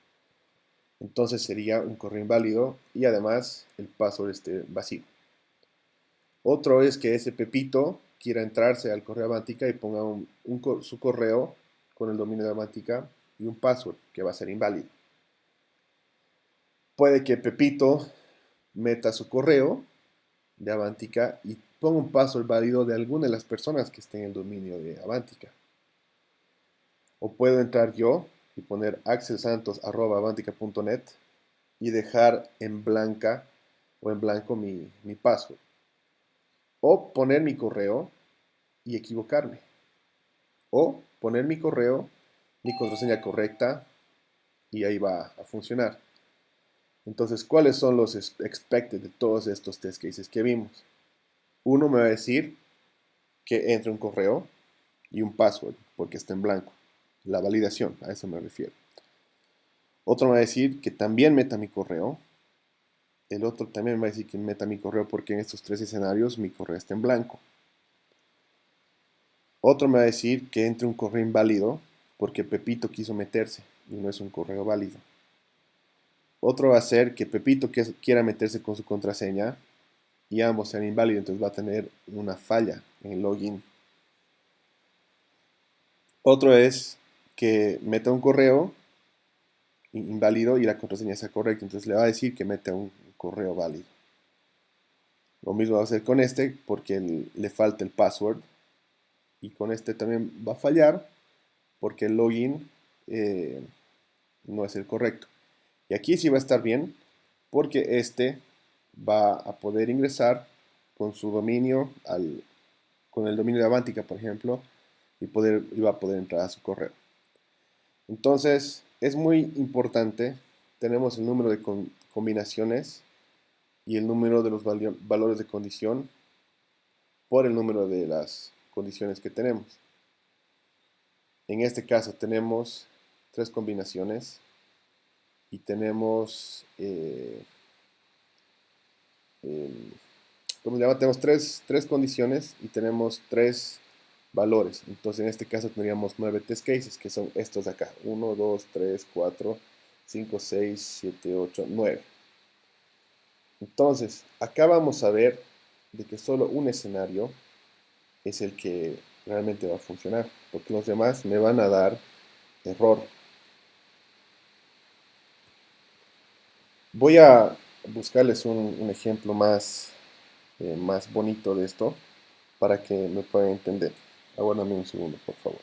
Entonces sería un correo inválido y además el password esté vacío. Otro es que ese Pepito quiera entrarse al correo Avantica y ponga su correo con el dominio de Avantica y un password que va a ser inválido. Puede que Pepito meta su correo de Avantica y ponga un password válido de alguna de las personas que estén en el dominio de Avantica. O puedo entrar yo y poner axelsantos@avantica.net y dejar en blanca o en blanco mi password. O poner mi correo y equivocarme. O poner mi correo, mi contraseña correcta y ahí va a funcionar. Entonces, ¿cuáles son los expected de todos estos test cases que vimos? Uno me va a decir que entre un correo y un password porque está en blanco. La validación, a eso me refiero. Otro me va a decir que también meta mi correo. El otro también me va a decir que meta mi correo porque en estos tres escenarios mi correo está en blanco. Otro me va a decir que entre un correo inválido porque Pepito quiso meterse y no es un correo válido. Otro va a ser que Pepito quiera meterse con su contraseña y ambos sean inválidos, entonces va a tener una falla en el login. Otro es que meta un correo inválido y la contraseña sea correcta, entonces le va a decir que meta un correo válido. Lo mismo va a hacer con este porque le falta el password y con este también va a fallar porque el login no es el correcto. Y aquí sí va a estar bien porque este va a poder ingresar con su dominio, con el dominio de Avantica, por ejemplo, y va a poder entrar a su correo. Entonces, es muy importante, tenemos el número de combinaciones y el número de los valores de condición por el número de las condiciones que tenemos. En este caso tenemos tres combinaciones y tenemos, ¿cómo se llama? Tenemos tres condiciones y tenemos tres valores. Entonces en este caso tendríamos 9 test cases, que son estos de acá. 1, 2, 3, 4, 5, 6, 7, 8, 9. Entonces, acá vamos a ver de que solo un escenario es el que realmente va a funcionar, porque los demás me van a dar error. Voy a buscarles un ejemplo más bonito de esto para que me puedan entender. Aguárdame un segundo, por favor.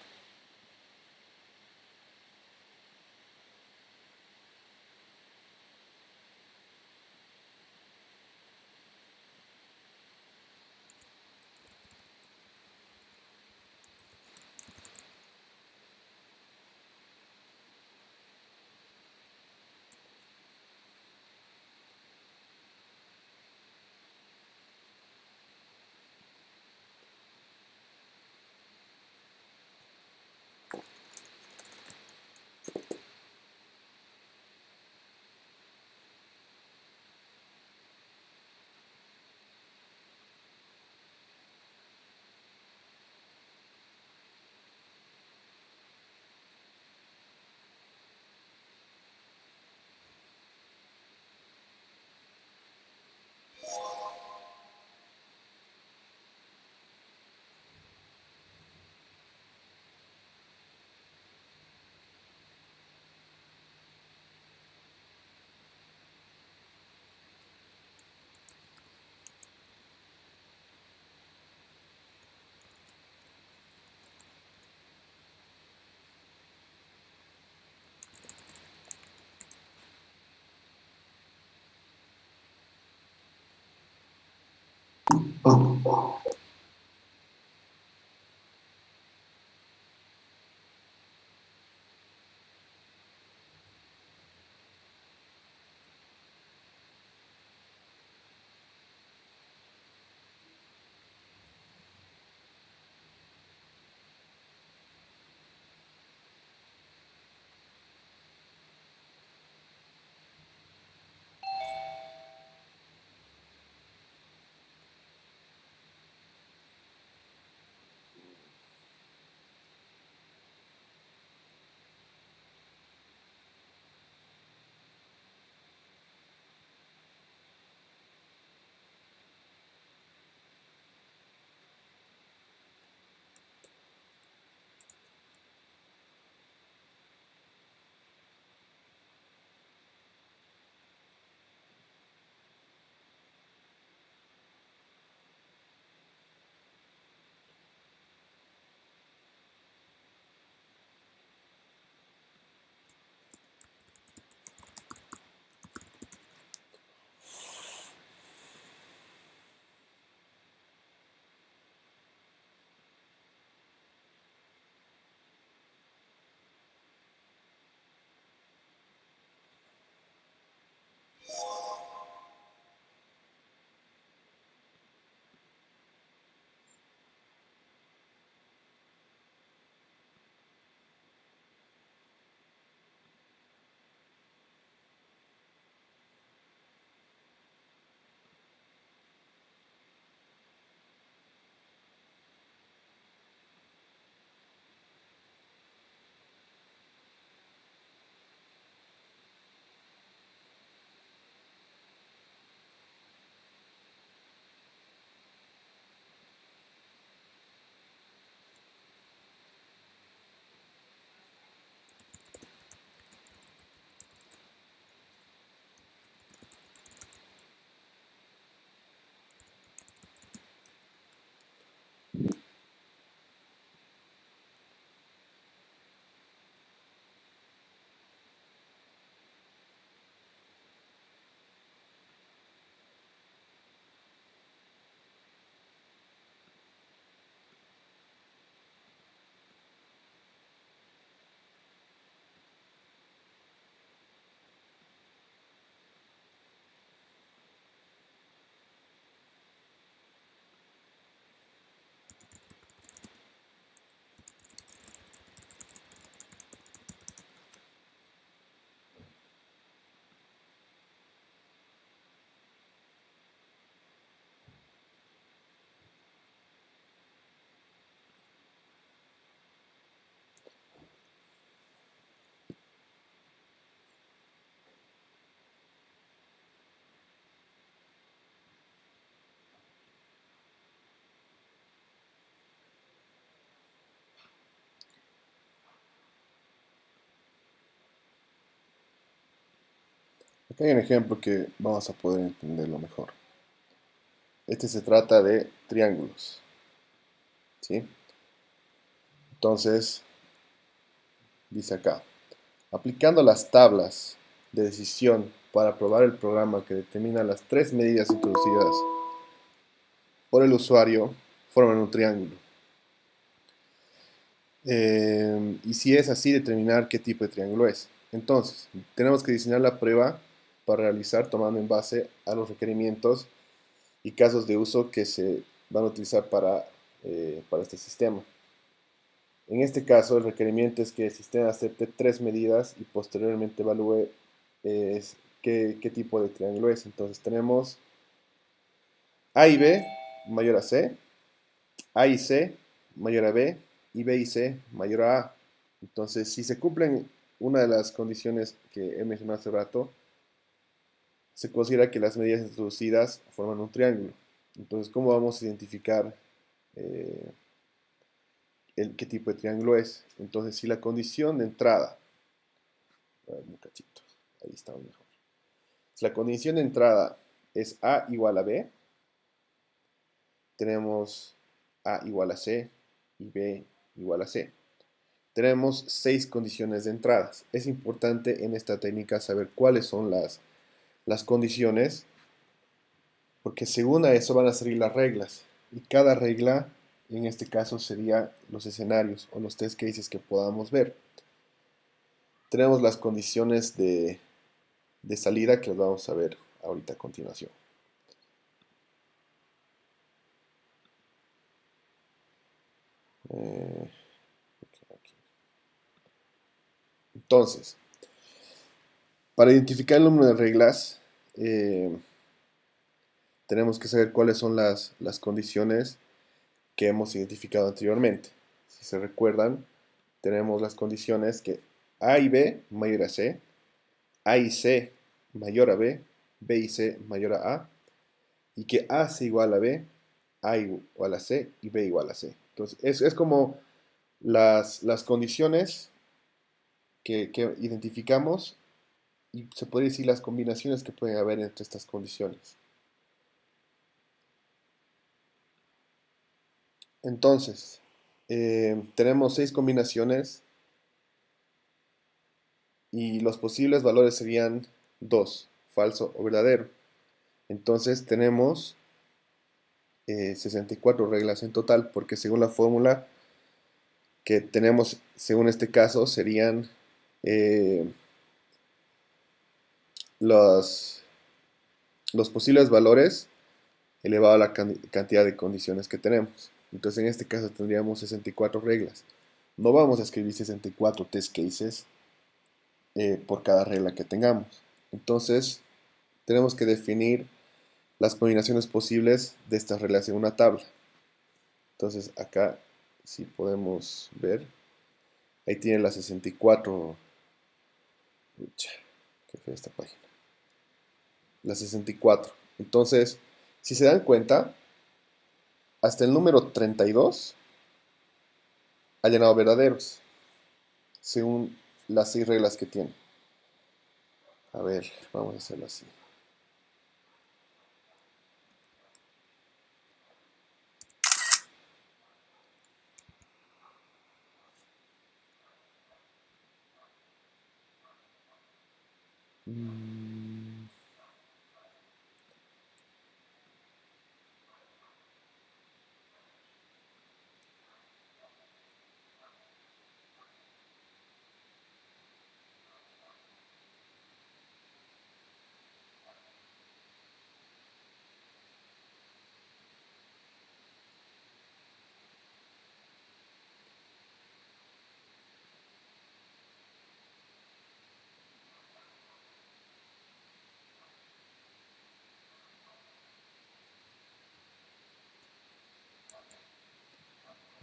Acá hay un ejemplo que vamos a poder entenderlo mejor. Este se trata de triángulos, ¿sí? Entonces, dice acá, aplicando las tablas de decisión para probar el programa que determina las tres medidas introducidas por el usuario, forman un triángulo. Y si es así, determinar qué tipo de triángulo es. Entonces, tenemos que diseñar la prueba para realizar tomando en base a los requerimientos y casos de uso que se van a utilizar para este sistema. En este caso, el requerimiento es que el sistema acepte tres medidas y posteriormente evalúe qué tipo de triángulo es. Entonces tenemos A y B mayor a C, A y C mayor a B y B y C mayor a A. Entonces, si se cumplen una de las condiciones que he mencionado hace rato, se considera que las medidas introducidas forman un triángulo. Entonces, ¿cómo vamos a identificar eh, qué tipo de triángulo es? Entonces, si la condición de entrada, a ver, un cachito, ahí está mejor. Si la condición de entrada es A igual a B, tenemos A igual a C y B igual a C. Tenemos 6 condiciones de entradas. Es importante en esta técnica saber cuáles son las condiciones porque según a eso van a salir las reglas. Y cada regla, en este caso, sería los escenarios o los test cases que podamos ver. Tenemos las condiciones de salida que las vamos a ver ahorita a continuación. Entonces, para identificar el número de reglas, tenemos que saber cuáles son las condiciones que hemos identificado anteriormente. Si se recuerdan, tenemos las condiciones que A y B mayor a C, A y C mayor a B, B y C mayor a A, y que A sea igual a B, A igual a C y B igual a C. Entonces, es como las condiciones que identificamos y se podría decir las combinaciones que pueden haber entre estas condiciones. Entonces, tenemos 6 combinaciones y los posibles valores serían 2, falso o verdadero. Entonces tenemos 64 reglas en total, porque según la fórmula que tenemos, según este caso, serían eh, los posibles valores elevado a la cantidad de condiciones que tenemos. Entonces en este caso tendríamos 64 reglas. No vamos a escribir 64 test cases por cada regla que tengamos. Entonces tenemos que definir las combinaciones posibles de estas reglas en una tabla. Entonces acá, si podemos ver, ahí tiene las 64. Ucha, qué fea esta página. Las 64. Entonces, si se dan cuenta, hasta el número 32 ha llenado verdaderos, según las 6 reglas que tiene. A ver, vamos a hacerlo así.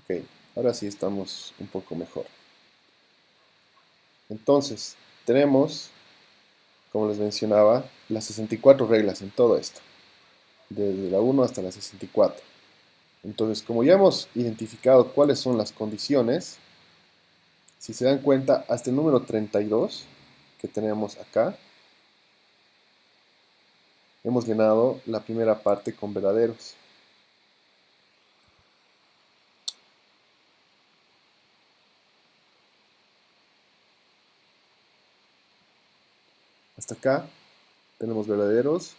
Ok, ahora sí estamos un poco mejor. Entonces, tenemos, como les mencionaba, las 64 reglas en todo esto, desde la 1 hasta la 64. Entonces, como ya hemos identificado cuáles son las condiciones, si se dan cuenta, hasta el número 32 que tenemos acá, hemos llenado la primera parte con verdaderos. Hasta acá tenemos verdaderos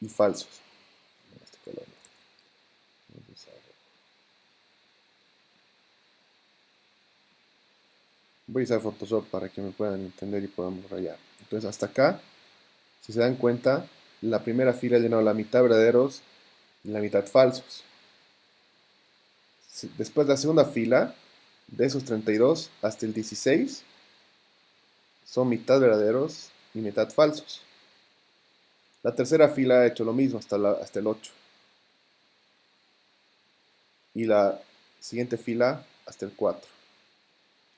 y falsos. Voy a usar Photoshop para que me puedan entender y podamos rayar. Entonces hasta acá, si se dan cuenta, la primera fila ha llenado la mitad verdaderos y la mitad falsos. Después la segunda fila, de esos 32 hasta el 16, son mitad verdaderos y mitad falsos. La tercera fila ha hecho lo mismo hasta el 8. Y la siguiente fila hasta el 4.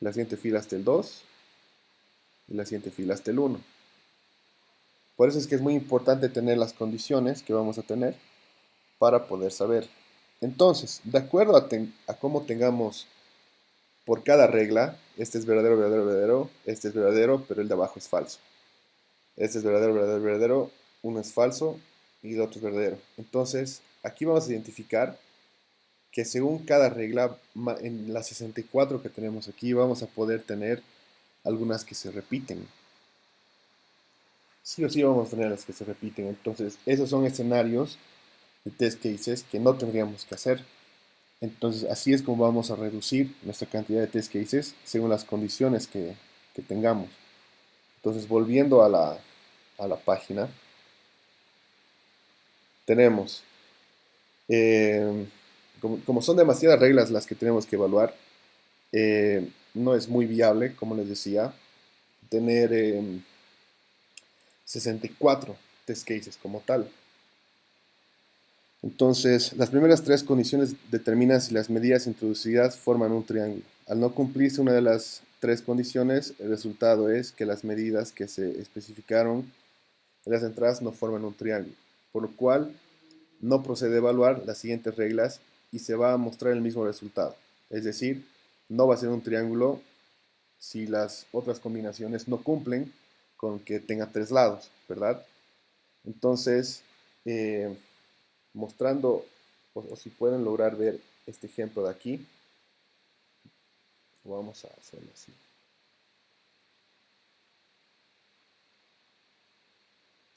La siguiente fila hasta el 2. Y la siguiente fila hasta el 1. Por eso es que es muy importante tener las condiciones que vamos a tener para poder saber. Entonces, de acuerdo a cómo tengamos por cada regla, este es verdadero, verdadero, verdadero, este es verdadero, pero el de abajo es falso. Este es verdadero, verdadero, verdadero, uno es falso y el otro es verdadero. Entonces, aquí vamos a identificar que según cada regla, en las 64 que tenemos aquí, vamos a poder tener algunas que se repiten. sí o sí vamos a tener las que se repiten. Entonces, esos son escenarios de test cases que no tendríamos que hacer. Entonces, así es como vamos a reducir nuestra cantidad de test cases según las condiciones que tengamos. Entonces, volviendo a la página, tenemos, eh, como son demasiadas reglas las que tenemos que evaluar, no es muy viable, como les decía, tener 64 test cases como tal. Entonces, las primeras tres condiciones determinan si las medidas introducidas forman un triángulo. Al no cumplirse una de las tres condiciones, el resultado es que las medidas que se especificaron en las entradas no forman un triángulo, por lo cual no procede a evaluar las siguientes reglas y se va a mostrar el mismo resultado. Es decir, no va a ser un triángulo si las otras combinaciones no cumplen con que tenga tres lados, ¿verdad? Entonces, eh, mostrando, o si pueden lograr ver este ejemplo de aquí, vamos a hacerlo así.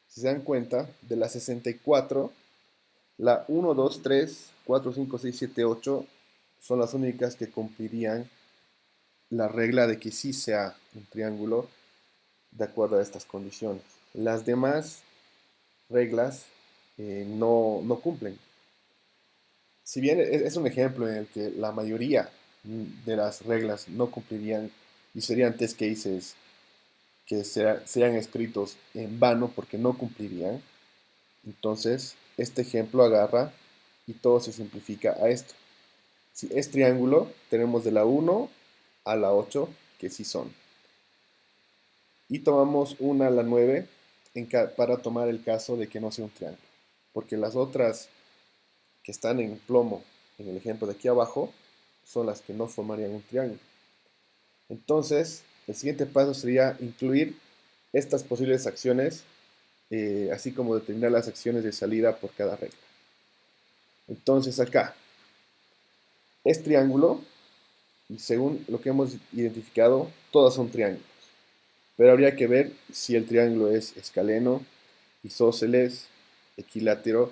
Si se dan cuenta, de las 64, la 1, 2, 3, 4, 5, 6, 7, 8 son las únicas que cumplirían la regla de que sí sea un triángulo de acuerdo a estas condiciones. Las demás reglas no cumplen. Si bien es un ejemplo en el que la mayoría de las reglas no cumplirían y serían test cases que sean escritos en vano porque no cumplirían, entonces este ejemplo agarra y todo se simplifica a esto. Si es triángulo, tenemos de la 1 a la 8 que sí son. Y tomamos una a la 9 para tomar el caso de que no sea un triángulo. Porque las otras que están en plomo, en el ejemplo de aquí abajo, son las que no formarían un triángulo. Entonces, el siguiente paso sería incluir estas posibles acciones, así como determinar las acciones de salida por cada regla. Entonces acá, es triángulo y según lo que hemos identificado, todas son triángulos. Pero habría que ver si el triángulo es escaleno, isósceles, equilátero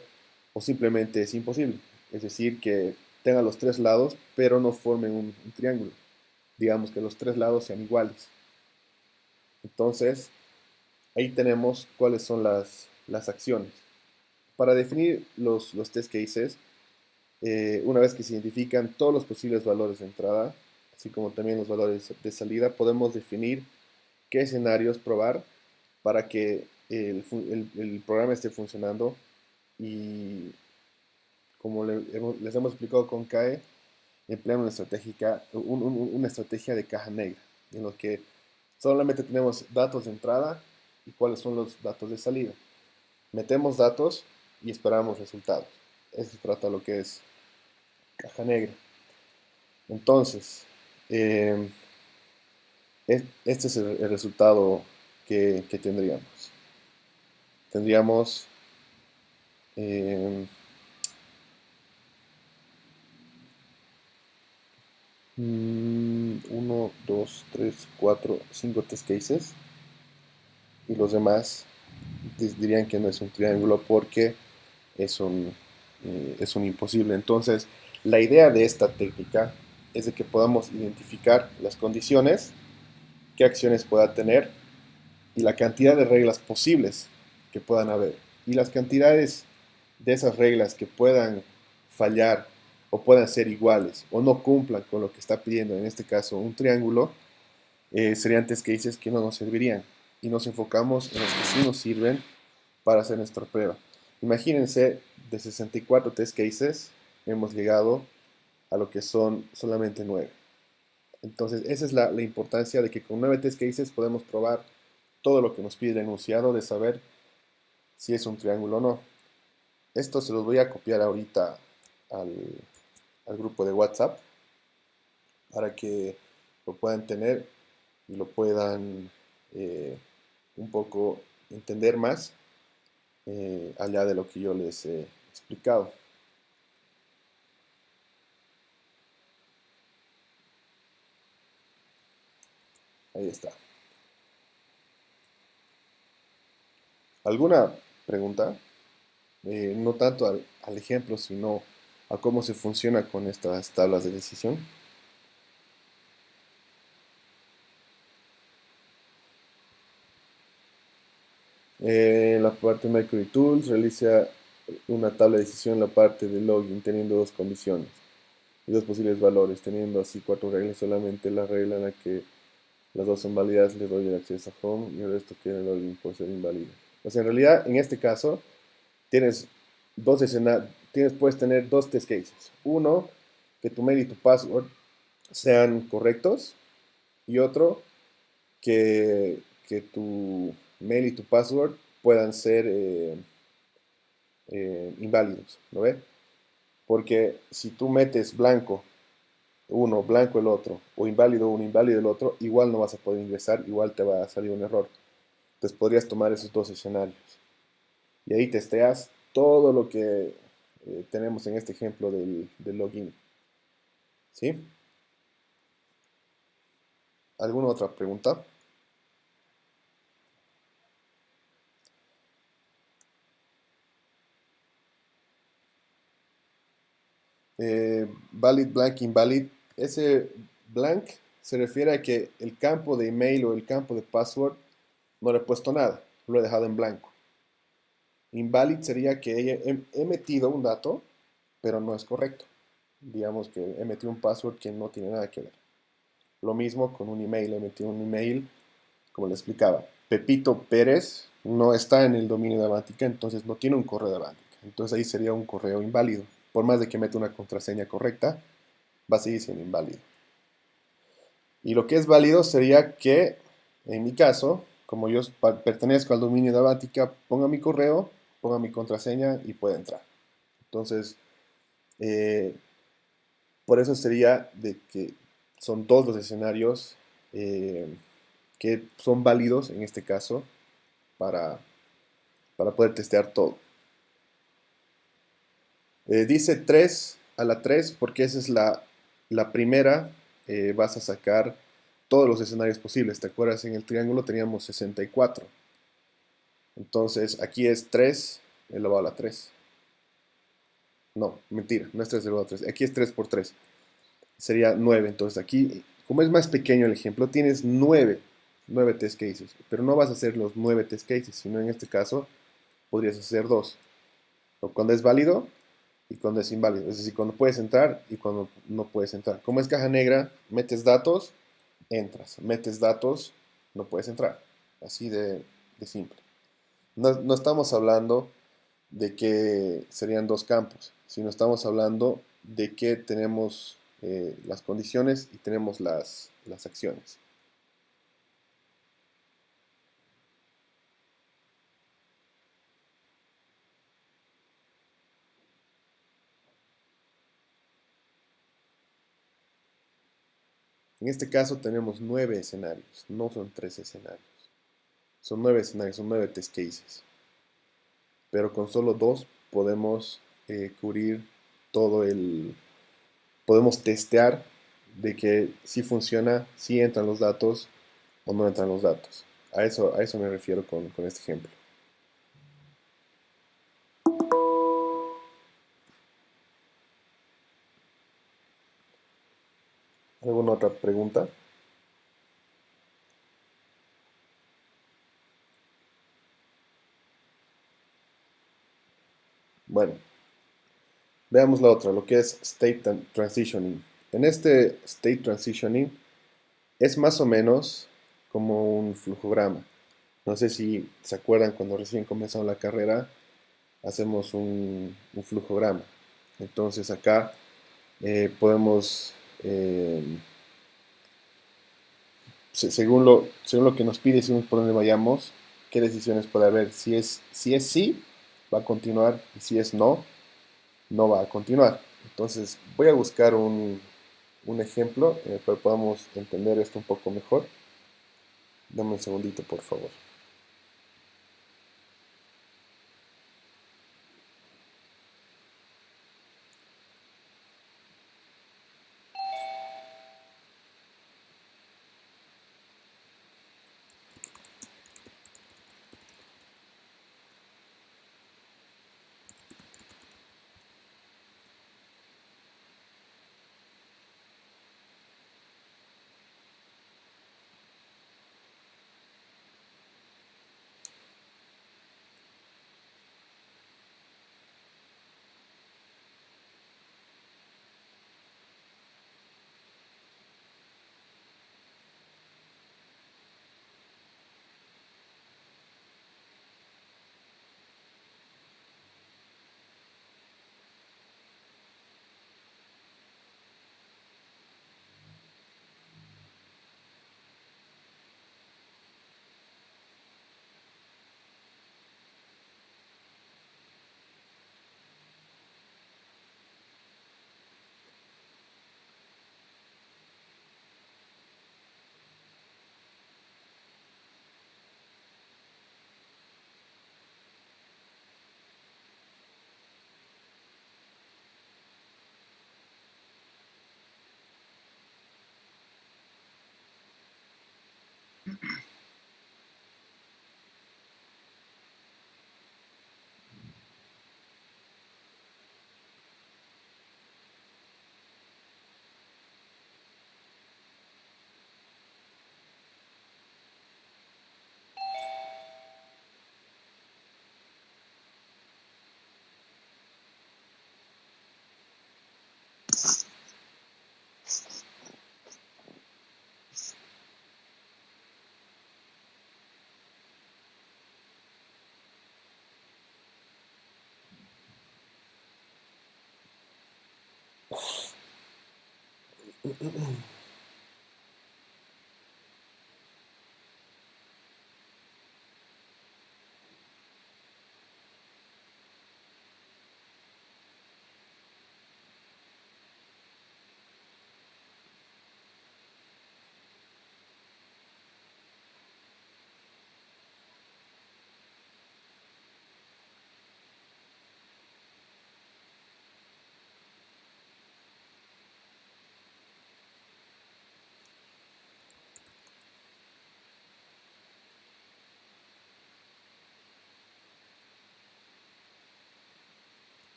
o simplemente es imposible. Es decir, que tenga los tres lados, pero no formen un triángulo. Digamos que los tres lados sean iguales. Entonces, ahí tenemos cuáles son las acciones. Para definir los test cases, una vez que se identifican todos los posibles valores de entrada, así como también los valores de salida, podemos definir qué escenarios probar para que el programa esté funcionando y como les hemos explicado con CAE, empleamos una estrategia de caja negra, en lo que solamente tenemos datos de entrada y cuáles son los datos de salida. Metemos datos y esperamos resultados. Eso se trata de lo que es caja negra. Entonces, eh, este es el resultado que tendríamos. Tendríamos eh, 1, 2, 3, 4, 5 test cases y los demás dirían que no es un triángulo porque es es un imposible. Entonces, la idea de esta técnica es de que podamos identificar las condiciones, qué acciones pueda tener y la cantidad de reglas posibles que puedan haber. Y las cantidades de esas reglas que puedan fallar o puedan ser iguales o no cumplan con lo que está pidiendo, en este caso un triángulo, serían test cases que no nos servirían. Y nos enfocamos en los que sí nos sirven para hacer nuestra prueba. Imagínense, de 64 test cases, hemos llegado a lo que son solamente 9. Entonces, esa es la importancia de que con 9 test cases podemos probar todo lo que nos pide el enunciado de saber si es un triángulo o no. Esto se los voy a copiar ahorita al, al grupo de WhatsApp para que lo puedan tener y lo puedan un poco entender más allá de lo que yo les he explicado. Ahí está. ¿Alguna pregunta? No tanto al ejemplo, sino a cómo se funciona con estas tablas de decisión. En la parte de Mercury Tools realiza una tabla de decisión en la parte de login teniendo dos condiciones y dos posibles valores, teniendo así cuatro reglas. Solamente la regla en la que las dos son válidas le doy el acceso a home y el resto queda en login por ser inválido. O sea, en realidad, en este caso, tienes dos escenarios, puedes tener dos test cases. Uno, que tu mail y tu password sean correctos, y otro, que tu mail y tu password puedan ser inválidos, ¿no ves? Porque si tú metes blanco uno, blanco el otro, o inválido uno, inválido el otro, igual no vas a poder ingresar, igual te va a salir un error. Entonces podrías tomar esos dos escenarios. Y ahí testeas todo lo que tenemos en este ejemplo del login. ¿Sí? ¿Alguna otra pregunta? Valid, blank, invalid. Ese blank se refiere a que el campo de email o el campo de password no le he puesto nada, lo he dejado en blanco. Invalid sería que he metido un dato, pero no es correcto. Digamos que he metido un password que no tiene nada que ver. Lo mismo con un email, he metido un email, como le explicaba. Pepito Pérez no está en el dominio de Avantica, entonces no tiene un correo de Avantica. Entonces ahí sería un correo inválido. Por más de que meta una contraseña correcta, va a seguir siendo inválido. Y lo que es válido sería que, en mi caso, como yo pertenezco al dominio de Avantica, ponga mi correo, ponga mi contraseña y pueda entrar. Entonces, eh, por eso sería de que son dos los escenarios eh, que son válidos en este caso para, para poder testear todo. Dice 3 a la 3 porque esa es la primera. Vas a sacar todos los escenarios posibles. ¿Te acuerdas? En el triángulo teníamos 64. Entonces aquí es 3 elevado a la 3. No, mentira, no es 3 elevado a 3. Aquí es 3 por 3. Sería 9. Entonces aquí, como es más pequeño el ejemplo, tienes 9 test cases. Pero no vas a hacer los 9 test cases, sino en este caso podrías hacer 2. Cuando es válido y cuando es inválido. Es decir, cuando puedes entrar y cuando no puedes entrar. Como es caja negra, metes datos, entras. Metes datos, no puedes entrar. Así de simple. No estamos hablando de que serían dos campos, sino estamos hablando de que tenemos las condiciones y tenemos las acciones. En este caso tenemos 9 escenarios, no son 3 escenarios. Son 9 escenarios, son 9 test cases. Pero con solo 2 podemos cubrir todo el... Podemos testear de que si funciona, si entran los datos o no entran los datos. A eso me refiero con este ejemplo. ¿Alguna otra pregunta? Bueno, veamos la otra, lo que es State Transitioning. En este State Transitioning es más o menos como un flujograma. No sé si se acuerdan cuando recién comenzamos la carrera, hacemos un flujograma. Entonces acá podemos, según lo que nos pide, según por dónde vayamos, qué decisiones puede haber. Si es sí, va a continuar, y si es no, no va a continuar. Entonces voy a buscar un ejemplo en el cual podamos entender esto un poco mejor. Dame un segundito, por favor.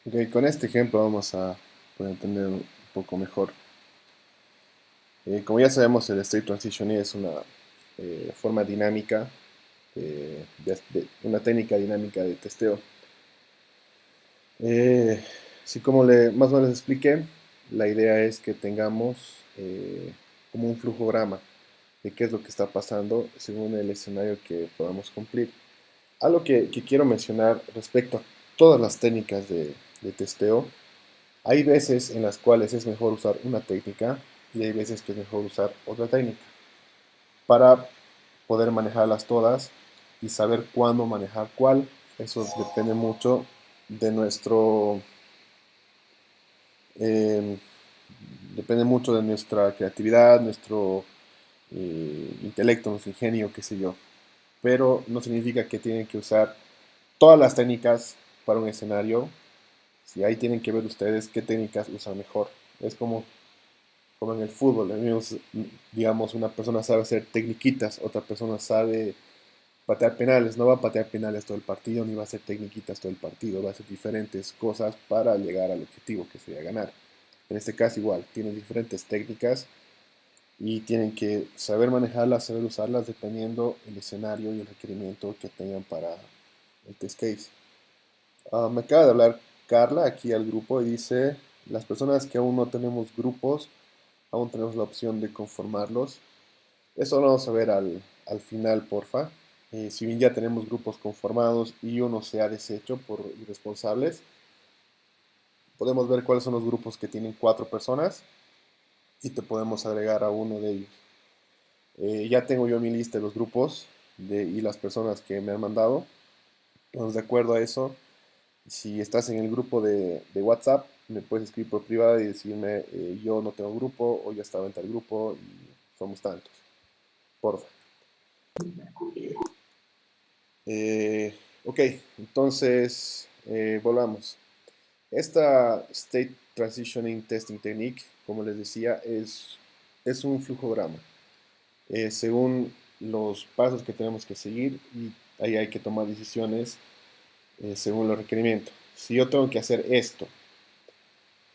Ok, con este ejemplo vamos a poder entender un poco mejor. Como ya sabemos, el State Transition es una forma dinámica, una técnica dinámica de testeo. Así como más o menos expliqué, la idea es que tengamos como un flujograma de qué es lo que está pasando según el escenario que podamos cumplir. Algo que quiero mencionar respecto a todas las técnicas de testeo, hay veces en las cuales es mejor usar una técnica y hay veces que es mejor usar otra técnica para poder manejarlas todas y saber cuándo manejar cuál. Eso depende mucho de eh, depende mucho de nuestra creatividad, nuestro intelecto, nuestro ingenio, qué sé yo. Pero no significa que tienen que usar todas las técnicas para un escenario. Si ahí tienen que ver ustedes qué técnicas usan mejor. Es como en el fútbol. Digamos, una persona sabe hacer tecniquitas, otra persona sabe patear penales. No va a patear penales todo el partido, ni va a hacer tecniquitas todo el partido. Va a hacer diferentes cosas para llegar al objetivo que sería ganar. En este caso igual, tienen diferentes técnicas y tienen que saber manejarlas, saber usarlas dependiendo el escenario y el requerimiento que tengan para el test case. Me acaba de hablar Carla aquí al grupo y dice, las personas que aún no tenemos grupos, aún tenemos la opción de conformarlos. Eso lo vamos a ver al final, porfa. Si bien ya tenemos grupos conformados y uno se ha deshecho por irresponsables, podemos ver cuáles son los grupos que tienen 4 personas y te podemos agregar a uno de ellos. Ya tengo yo mi lista de los grupos y las personas que me han mandado. Entonces, de acuerdo a eso, si estás en el grupo de WhatsApp, me puedes escribir por privado y decirme yo no tengo grupo o ya estaba en tal grupo y somos tantos. Porfa. Ok, entonces volvamos. Esta State Transitioning Testing Technique, como les decía, es un flujograma. Según los pasos que tenemos que seguir y ahí hay que tomar decisiones según los requerimientos. Si yo tengo que hacer esto,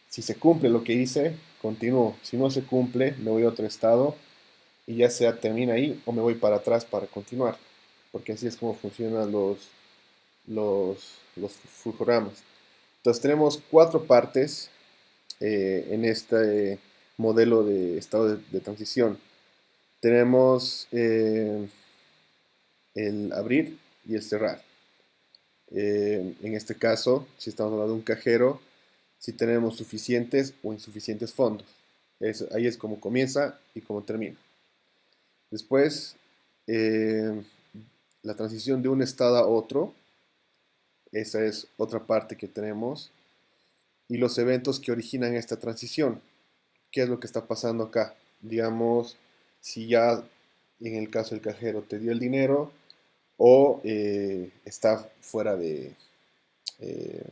si se cumple lo que hice, continúo. Si no se cumple, me voy a otro estado y ya sea termina ahí o me voy para atrás para continuar. Porque así es como funcionan los flujogramas. Entonces tenemos 4 partes en este modelo de estado de transición. Tenemos el abrir y el cerrar. En este caso, si estamos hablando de un cajero, si tenemos suficientes o insuficientes fondos. Ahí es como comienza y como termina. Después, eh, la transición de un estado a otro, esa es otra parte que tenemos. Y los eventos que originan esta transición. ¿Qué es lo que está pasando acá? Digamos, si ya en el caso del cajero te dio el dinero o está fuera eh,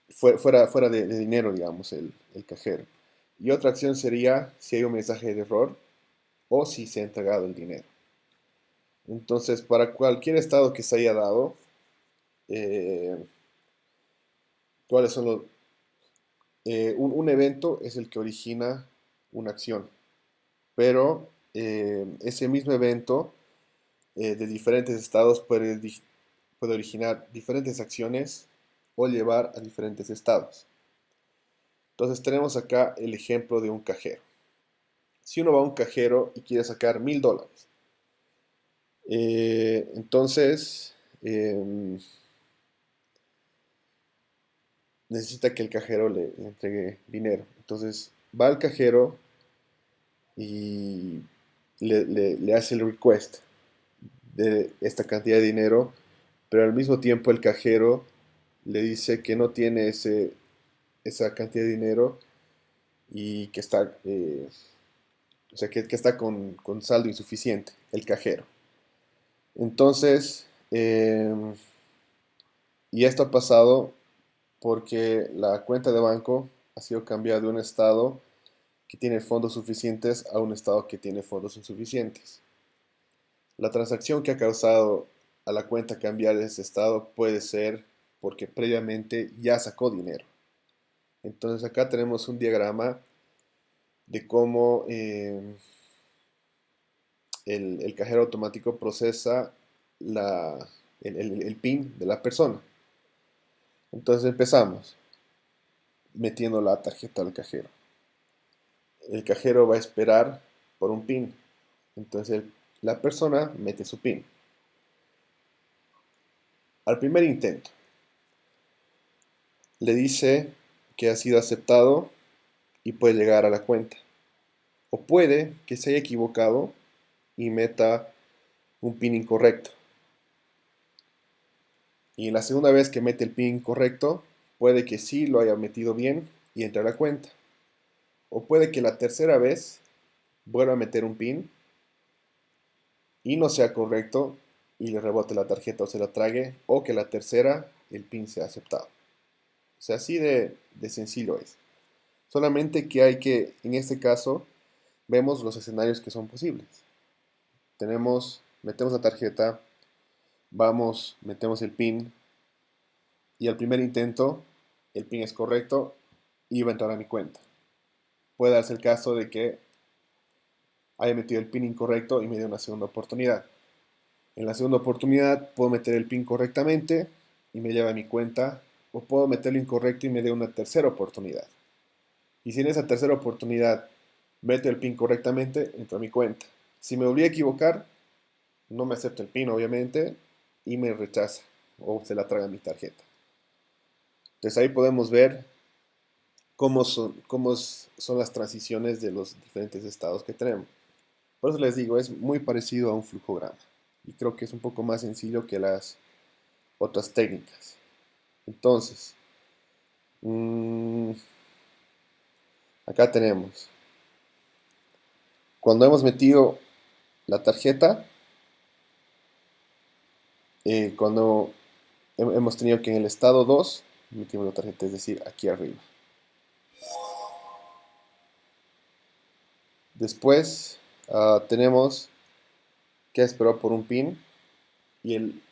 fuera de dinero, digamos, el cajero. Y otra acción sería si hay un mensaje de error o si se ha entregado el dinero. Entonces, para cualquier estado que se haya dado, eh, ¿cuáles son los, un evento es el que origina una acción, pero ese mismo evento de diferentes estados puede originar diferentes acciones o llevar a diferentes estados. Entonces tenemos acá el ejemplo de un cajero. Si uno va a un cajero y quiere sacar $1000, entonces necesita que el cajero le entregue dinero. Entonces va al cajero y le hace el request de esta cantidad de dinero, pero al mismo tiempo el cajero le dice que no tiene esa cantidad de dinero y que está, o sea, que está con saldo insuficiente, el cajero. Entonces, y esto ha pasado porque la cuenta de banco ha sido cambiada de un estado que tiene fondos suficientes a un estado que tiene fondos insuficientes. La transacción que ha causado a la cuenta cambiar de ese estado puede ser porque previamente ya sacó dinero. Entonces acá tenemos un diagrama de cómo el cajero automático procesa el PIN de la persona. Entonces empezamos metiendo la tarjeta al cajero. El cajero va a esperar por un PIN. Entonces la persona mete su PIN. Al primer intento, le dice que ha sido aceptado y puede llegar a la cuenta. O puede que se haya equivocado y meta un PIN incorrecto. Y la segunda vez que mete el PIN incorrecto, puede que sí lo haya metido bien y entre a la cuenta. O puede que la tercera vez vuelva a meter un PIN y no sea correcto y le rebote la tarjeta o se la trague, o que la tercera el PIN sea aceptado. O sea, así de sencillo es. Solamente que hay que, en este caso, vemos los escenarios que son posibles. Metemos la tarjeta, vamos, metemos el PIN y al primer intento el PIN es correcto y va a entrar a mi cuenta. Puede darse el caso de que haya metido el PIN incorrecto y me dé una segunda oportunidad. En la segunda oportunidad puedo meter el PIN correctamente y me lleva a mi cuenta, o puedo meterlo incorrecto y me dé una tercera oportunidad. Y si en esa tercera oportunidad meto el PIN correctamente, entro a mi cuenta. Si me volví a equivocar, no me acepta el PIN obviamente y me rechaza o se la traga mi tarjeta. Entonces ahí podemos ver cómo son las transiciones de los diferentes estados que tenemos. Por eso les digo, es muy parecido a un flujograma. Y creo que es un poco más sencillo que las otras técnicas. Entonces, acá tenemos. Cuando hemos metido la tarjeta, cuando hemos tenido que en el estado 2 metimos la tarjeta, es decir, aquí arriba. Después tenemos que esperar por un PIN y el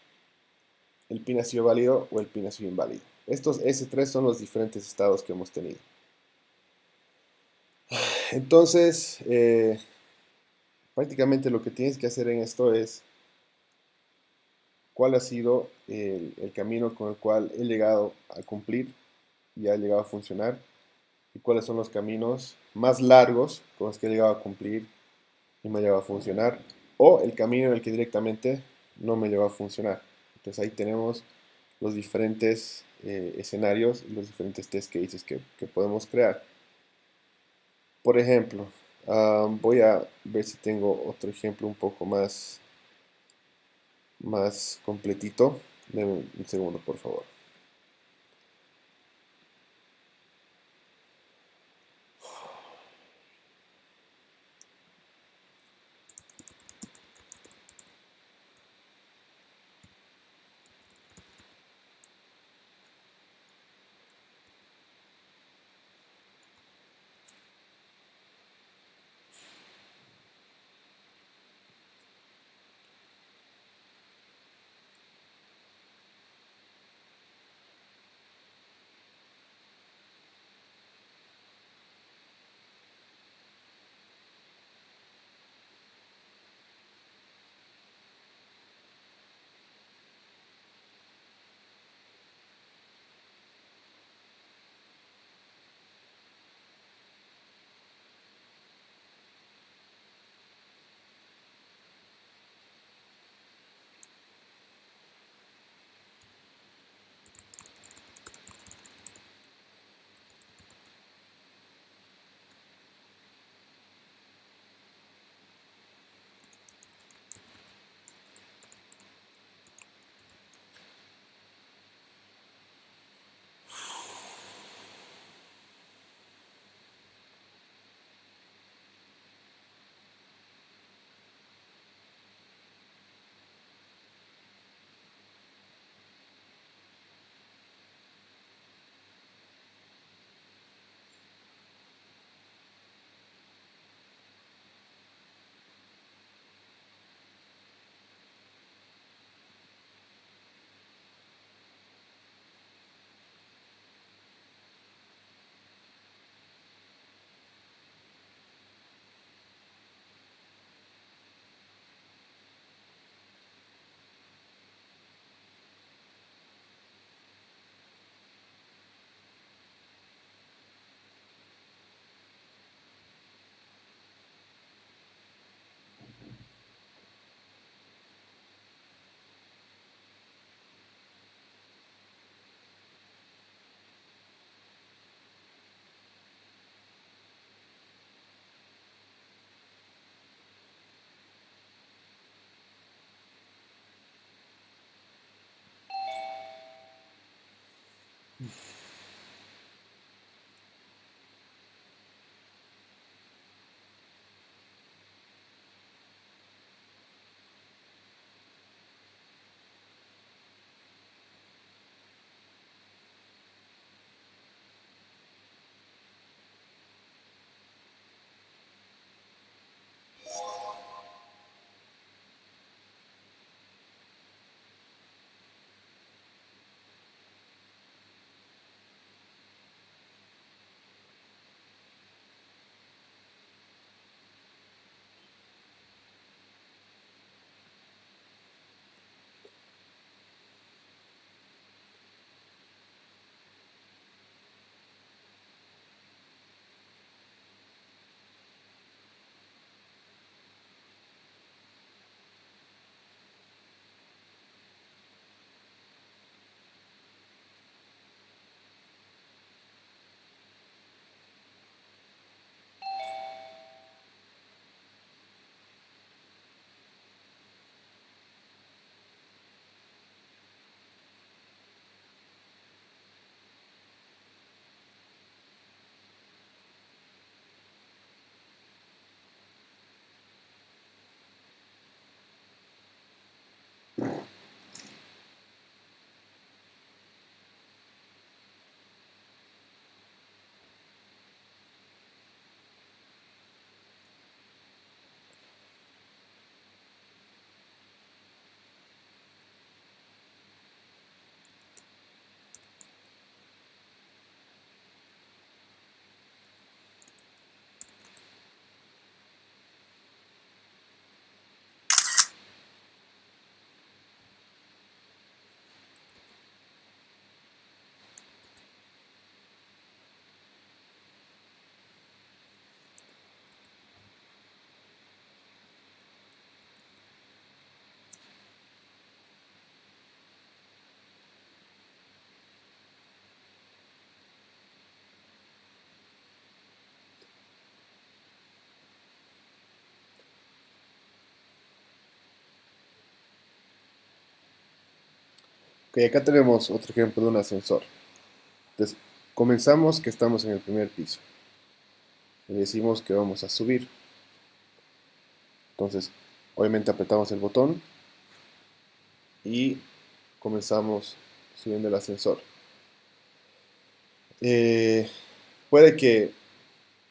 PIN ha sido válido o el PIN ha sido inválido. Estos S3 son los diferentes estados que hemos tenido. Entonces, prácticamente lo que tienes que hacer en esto es cuál ha sido el camino con el cual he llegado a cumplir y ha llegado a funcionar, y cuáles son los caminos más largos con los que he llegado a cumplir y me ha llegado a funcionar, o el camino en el que directamente no me llegó a funcionar. Entonces ahí tenemos los diferentes escenarios y los diferentes test cases que podemos crear. Por ejemplo, voy a ver si tengo otro ejemplo un poco más completito. Deme un segundo, por favor. Ok, acá tenemos otro ejemplo de un ascensor. Entonces, comenzamos que estamos en el primer piso y decimos que vamos a subir. Entonces, obviamente apretamos el botón y comenzamos subiendo el ascensor. Eh, puede que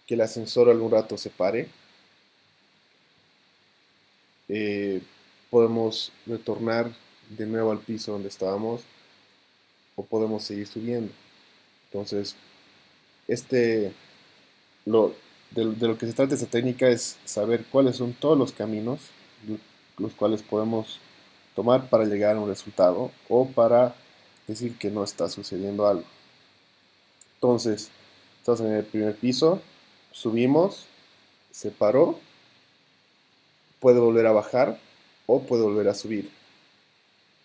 el ascensor algún rato se pare. eh, Podemos retornar de nuevo al piso donde estábamos o podemos seguir subiendo. Entonces, este, lo, de lo que se trata esta técnica es saber cuáles son todos los caminos los cuales podemos tomar para llegar a un resultado o para decir que no está sucediendo algo. Entonces, estamos en el primer piso, subimos, se paró, puede volver a bajar o puede volver a subir.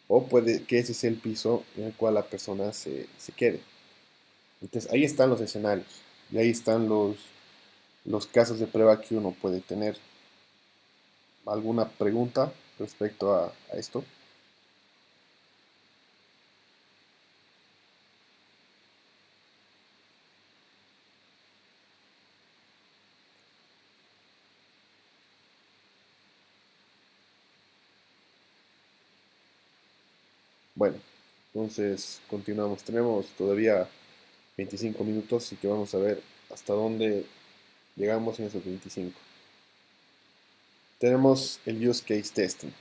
O puede que ese sea el piso en el cual la persona se quede. Entonces ahí están los escenarios y ahí están los casos de prueba que uno puede tener. ¿Alguna pregunta respecto a esto? Bueno, entonces continuamos. Tenemos todavía 25 minutos y que vamos a ver hasta dónde llegamos en esos 25. Tenemos el use case testing.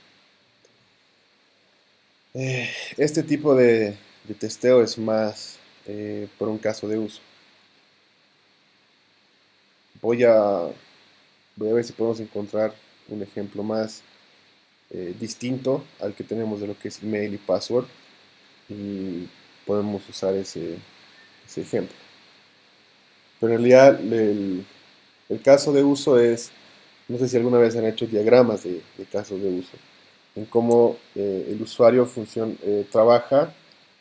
Eh, este tipo de testeo es más por un caso de uso. Voy a, voy a ver si podemos encontrar un ejemplo más distinto al que tenemos de lo que es email y password y podemos usar ese ejemplo. Pero en realidad el caso de uso es, no sé si alguna vez han hecho diagramas de casos de uso, en cómo el usuario trabaja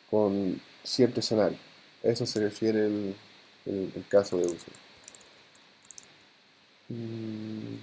con cierto escenario. A eso se refiere el caso de uso. Mm,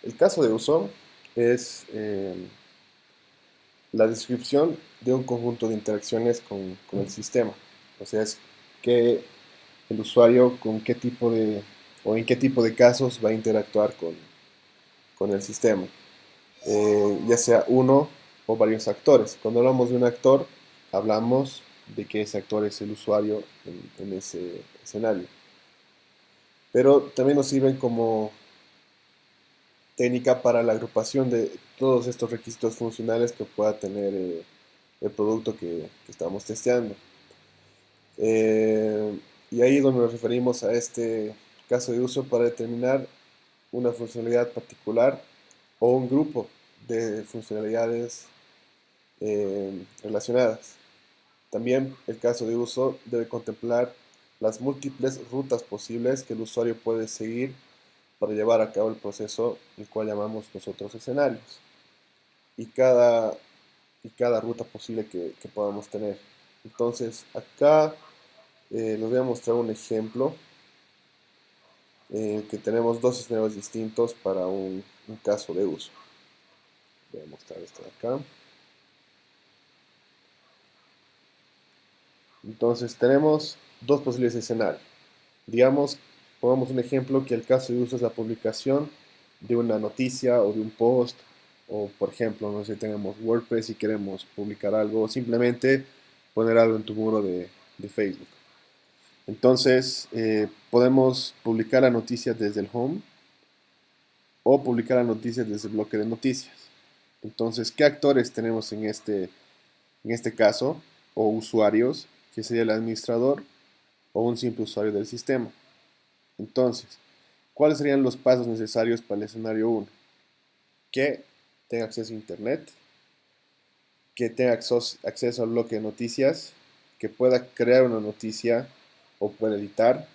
el caso de uso es la descripción de un conjunto de interacciones con el sistema. O sea, es que el usuario con qué tipo de, o en qué tipo de casos va a interactuar con el sistema, ya sea uno o varios actores. Cuando hablamos de un actor, hablamos de que ese actor es el usuario en ese escenario. Pero también nos sirven como técnica para la agrupación de todos estos requisitos funcionales que pueda tener el producto que estamos testeando. Eh, y ahí es donde nos referimos a este caso de uso para determinar una funcionalidad particular o un grupo de funcionalidades relacionadas. También el caso de uso debe contemplar las múltiples rutas posibles que el usuario puede seguir para llevar a cabo el proceso, el cual llamamos nosotros escenarios, y cada, y cada ruta posible que podamos tener. Entonces, acá les voy a mostrar un ejemplo que tenemos dos escenarios distintos para un caso de uso. Voy a mostrar esto de acá. Entonces, tenemos dos posibles escenarios. Digamos, pongamos un ejemplo que el caso de uso es la publicación de una noticia o de un post, o por ejemplo, no sé, tenemos WordPress y queremos publicar algo, o simplemente poner algo en tu muro de Facebook. Entonces, podemos publicar la noticia desde el home o publicar la noticia desde el bloque de noticias. Entonces, ¿qué actores tenemos en este caso? O usuarios, que sería el administrador o un simple usuario del sistema. Entonces, ¿cuáles serían los pasos necesarios para el escenario 1? Que tenga acceso a Internet, que tenga acceso al bloque de noticias, que pueda crear una noticia o pueda editar,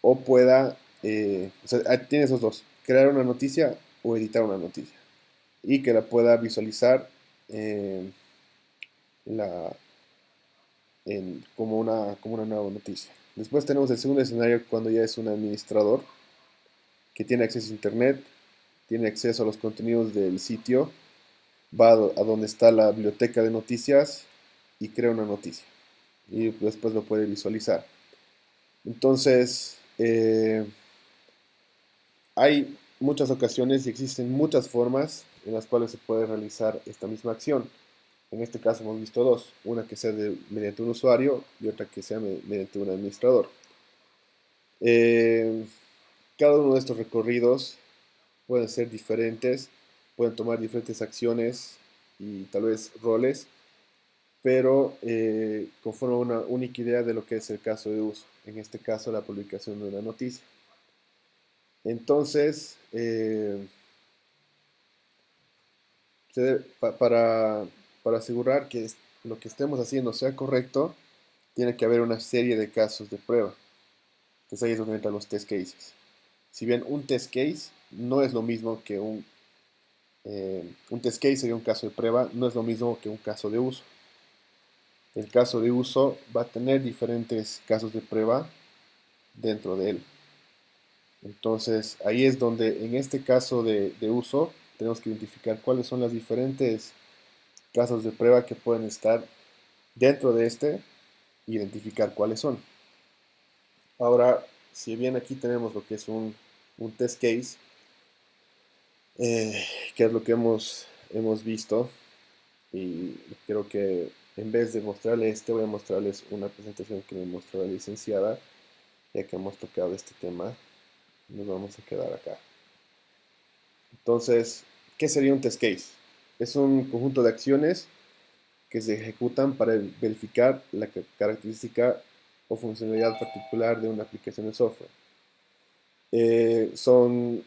o pueda, o sea, tiene esos dos, crear una noticia o editar una noticia, y que la pueda visualizar eh, la, como una nueva noticia. Después tenemos el segundo escenario cuando ya es un administrador que tiene acceso a Internet, tiene acceso a los contenidos del sitio, va a donde está la biblioteca de noticias y crea una noticia. Y después lo puede visualizar. Entonces, hay muchas ocasiones y existen muchas formas en las cuales se puede realizar esta misma acción. En este caso hemos visto dos, una que sea mediante un usuario y otra que sea mediante un administrador. Eh, Cada uno de estos recorridos pueden ser diferentes, pueden tomar diferentes acciones y tal vez roles, pero conforman una única idea de lo que es el caso de uso, en este caso la publicación de una noticia. Entonces, para asegurar que lo que estemos haciendo sea correcto, tiene que haber una serie de casos de prueba. Entonces ahí es donde entran los test cases. Si bien un test case no es lo mismo que un test case sería un caso de prueba, no es lo mismo que un caso de uso. El caso de uso va a tener diferentes casos de prueba dentro de él. Entonces, ahí es donde en este caso de uso tenemos que identificar cuáles son los diferentes casos de prueba que pueden estar dentro de este e identificar cuáles son. Ahora, si bien aquí tenemos lo que es un test case, que es lo que hemos visto, y creo que en vez de mostrarles este, voy a mostrarles una presentación que me mostró la licenciada, ya que hemos tocado este tema, nos vamos a quedar acá. Entonces, ¿qué sería un test case? Es un conjunto de acciones que se ejecutan para verificar la característica o funcionalidad particular de una aplicación de software. Son,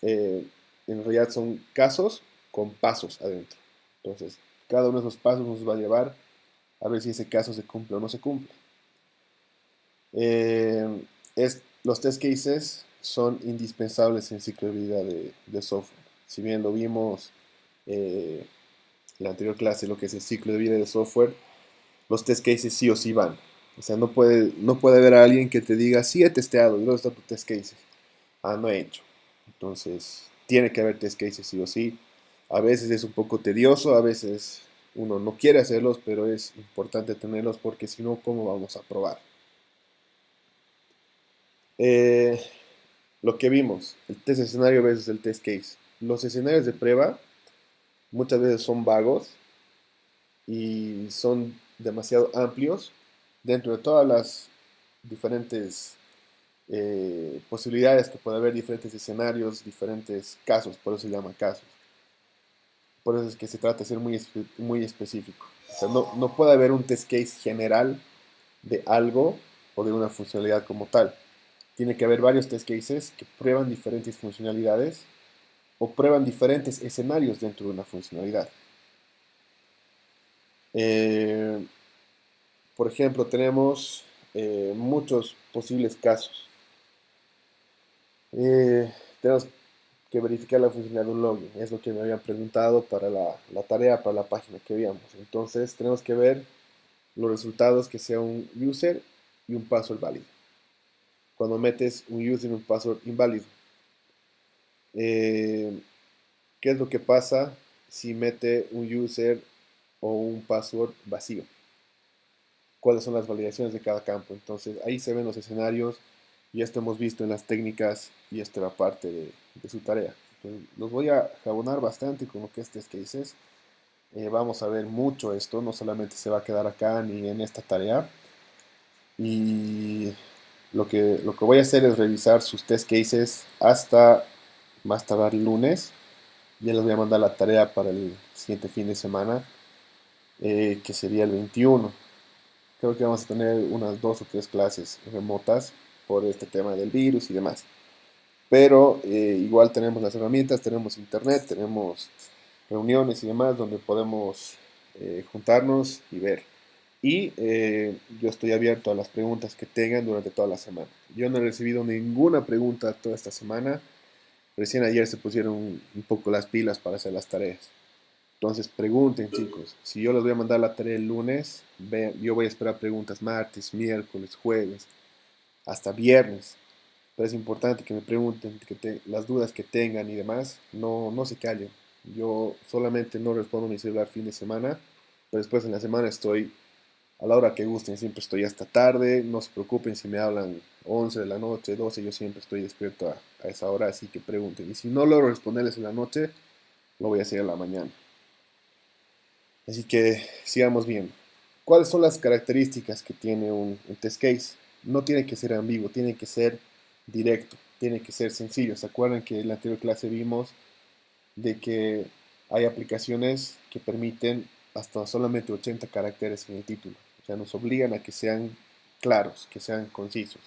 en realidad son casos con pasos adentro. Entonces, cada uno de esos pasos nos va a llevar a ver si ese caso se cumple o no se cumple. Los test cases son indispensables en el ciclo de vida de software. Si bien lo vimos en la anterior clase, lo que es el ciclo de vida de software, los test cases sí o sí van. O sea, no puede haber alguien que te diga, sí he testeado, y luego está tu test cases. Ah, no he hecho. Entonces, tiene que haber test cases sí o sí. A veces es un poco tedioso, a veces uno no quiere hacerlos, pero es importante tenerlos porque si no, ¿cómo vamos a probar? Eh, lo que vimos, el test escenario versus el test case. Los escenarios de prueba muchas veces son vagos y son demasiado amplios dentro de todas las diferentes posibilidades que puede haber, diferentes escenarios, diferentes casos, por eso se llama casos. Por eso es que se trata de ser muy específico. O sea, no puede haber un test case general de algo o de una funcionalidad como tal. Tiene que haber varios test cases que prueban diferentes funcionalidades o prueban diferentes escenarios dentro de una funcionalidad. Eh, por ejemplo, tenemos muchos posibles casos. Eh, tenemos que verificar la funcionalidad de un login. Es lo que me habían preguntado para la tarea, para la página que veíamos. Entonces, tenemos que ver los resultados que sea un user y un password válido. Cuando metes un user y un password inválido. Eh, ¿Qué es lo que pasa si mete un user o un password vacío? ¿Cuáles son las validaciones de cada campo? Entonces, ahí se ven los escenarios y esto hemos visto en las técnicas y esta era parte de su tarea. Entonces, los voy a jabonar bastante con lo que es test cases. Vamos a ver mucho esto, no solamente se va a quedar acá ni en esta tarea. Y lo que voy a hacer es revisar sus test cases hasta más tardar el lunes. Ya les voy a mandar la tarea para el siguiente fin de semana, que sería el 21. Creo que vamos a tener unas 2 o 3 clases remotas por este tema del virus y demás. Pero igual tenemos las herramientas, tenemos internet, tenemos reuniones y demás donde podemos juntarnos y ver. Y yo estoy abierto a las preguntas que tengan durante toda la semana. Yo no he recibido ninguna pregunta toda esta semana. Recién ayer se pusieron un poco las pilas para hacer las tareas. Entonces pregunten, chicos. Si yo les voy a mandar la tarea el lunes, yo voy a esperar preguntas martes, miércoles, jueves, hasta viernes. Pero es importante que me pregunten las dudas que tengan y demás. No se callen. Yo solamente no respondo mi celular fin de semana, pero después en la semana estoy a la hora que gusten. Siempre estoy hasta tarde. No se preocupen si me hablan 11 de la noche, 12. Yo siempre estoy despierto a esa hora, así que pregunten. Y si no logro responderles en la noche, lo voy a hacer en la mañana. Así que sigamos viendo. ¿Cuáles son las características que tiene un test case? No tiene que ser ambiguo, tiene que ser directo, tiene que ser sencillo. ¿Se acuerdan que en la anterior clase vimos de que hay aplicaciones que permiten hasta solamente 80 caracteres en el título? O sea, nos obligan a que sean claros, que sean concisos.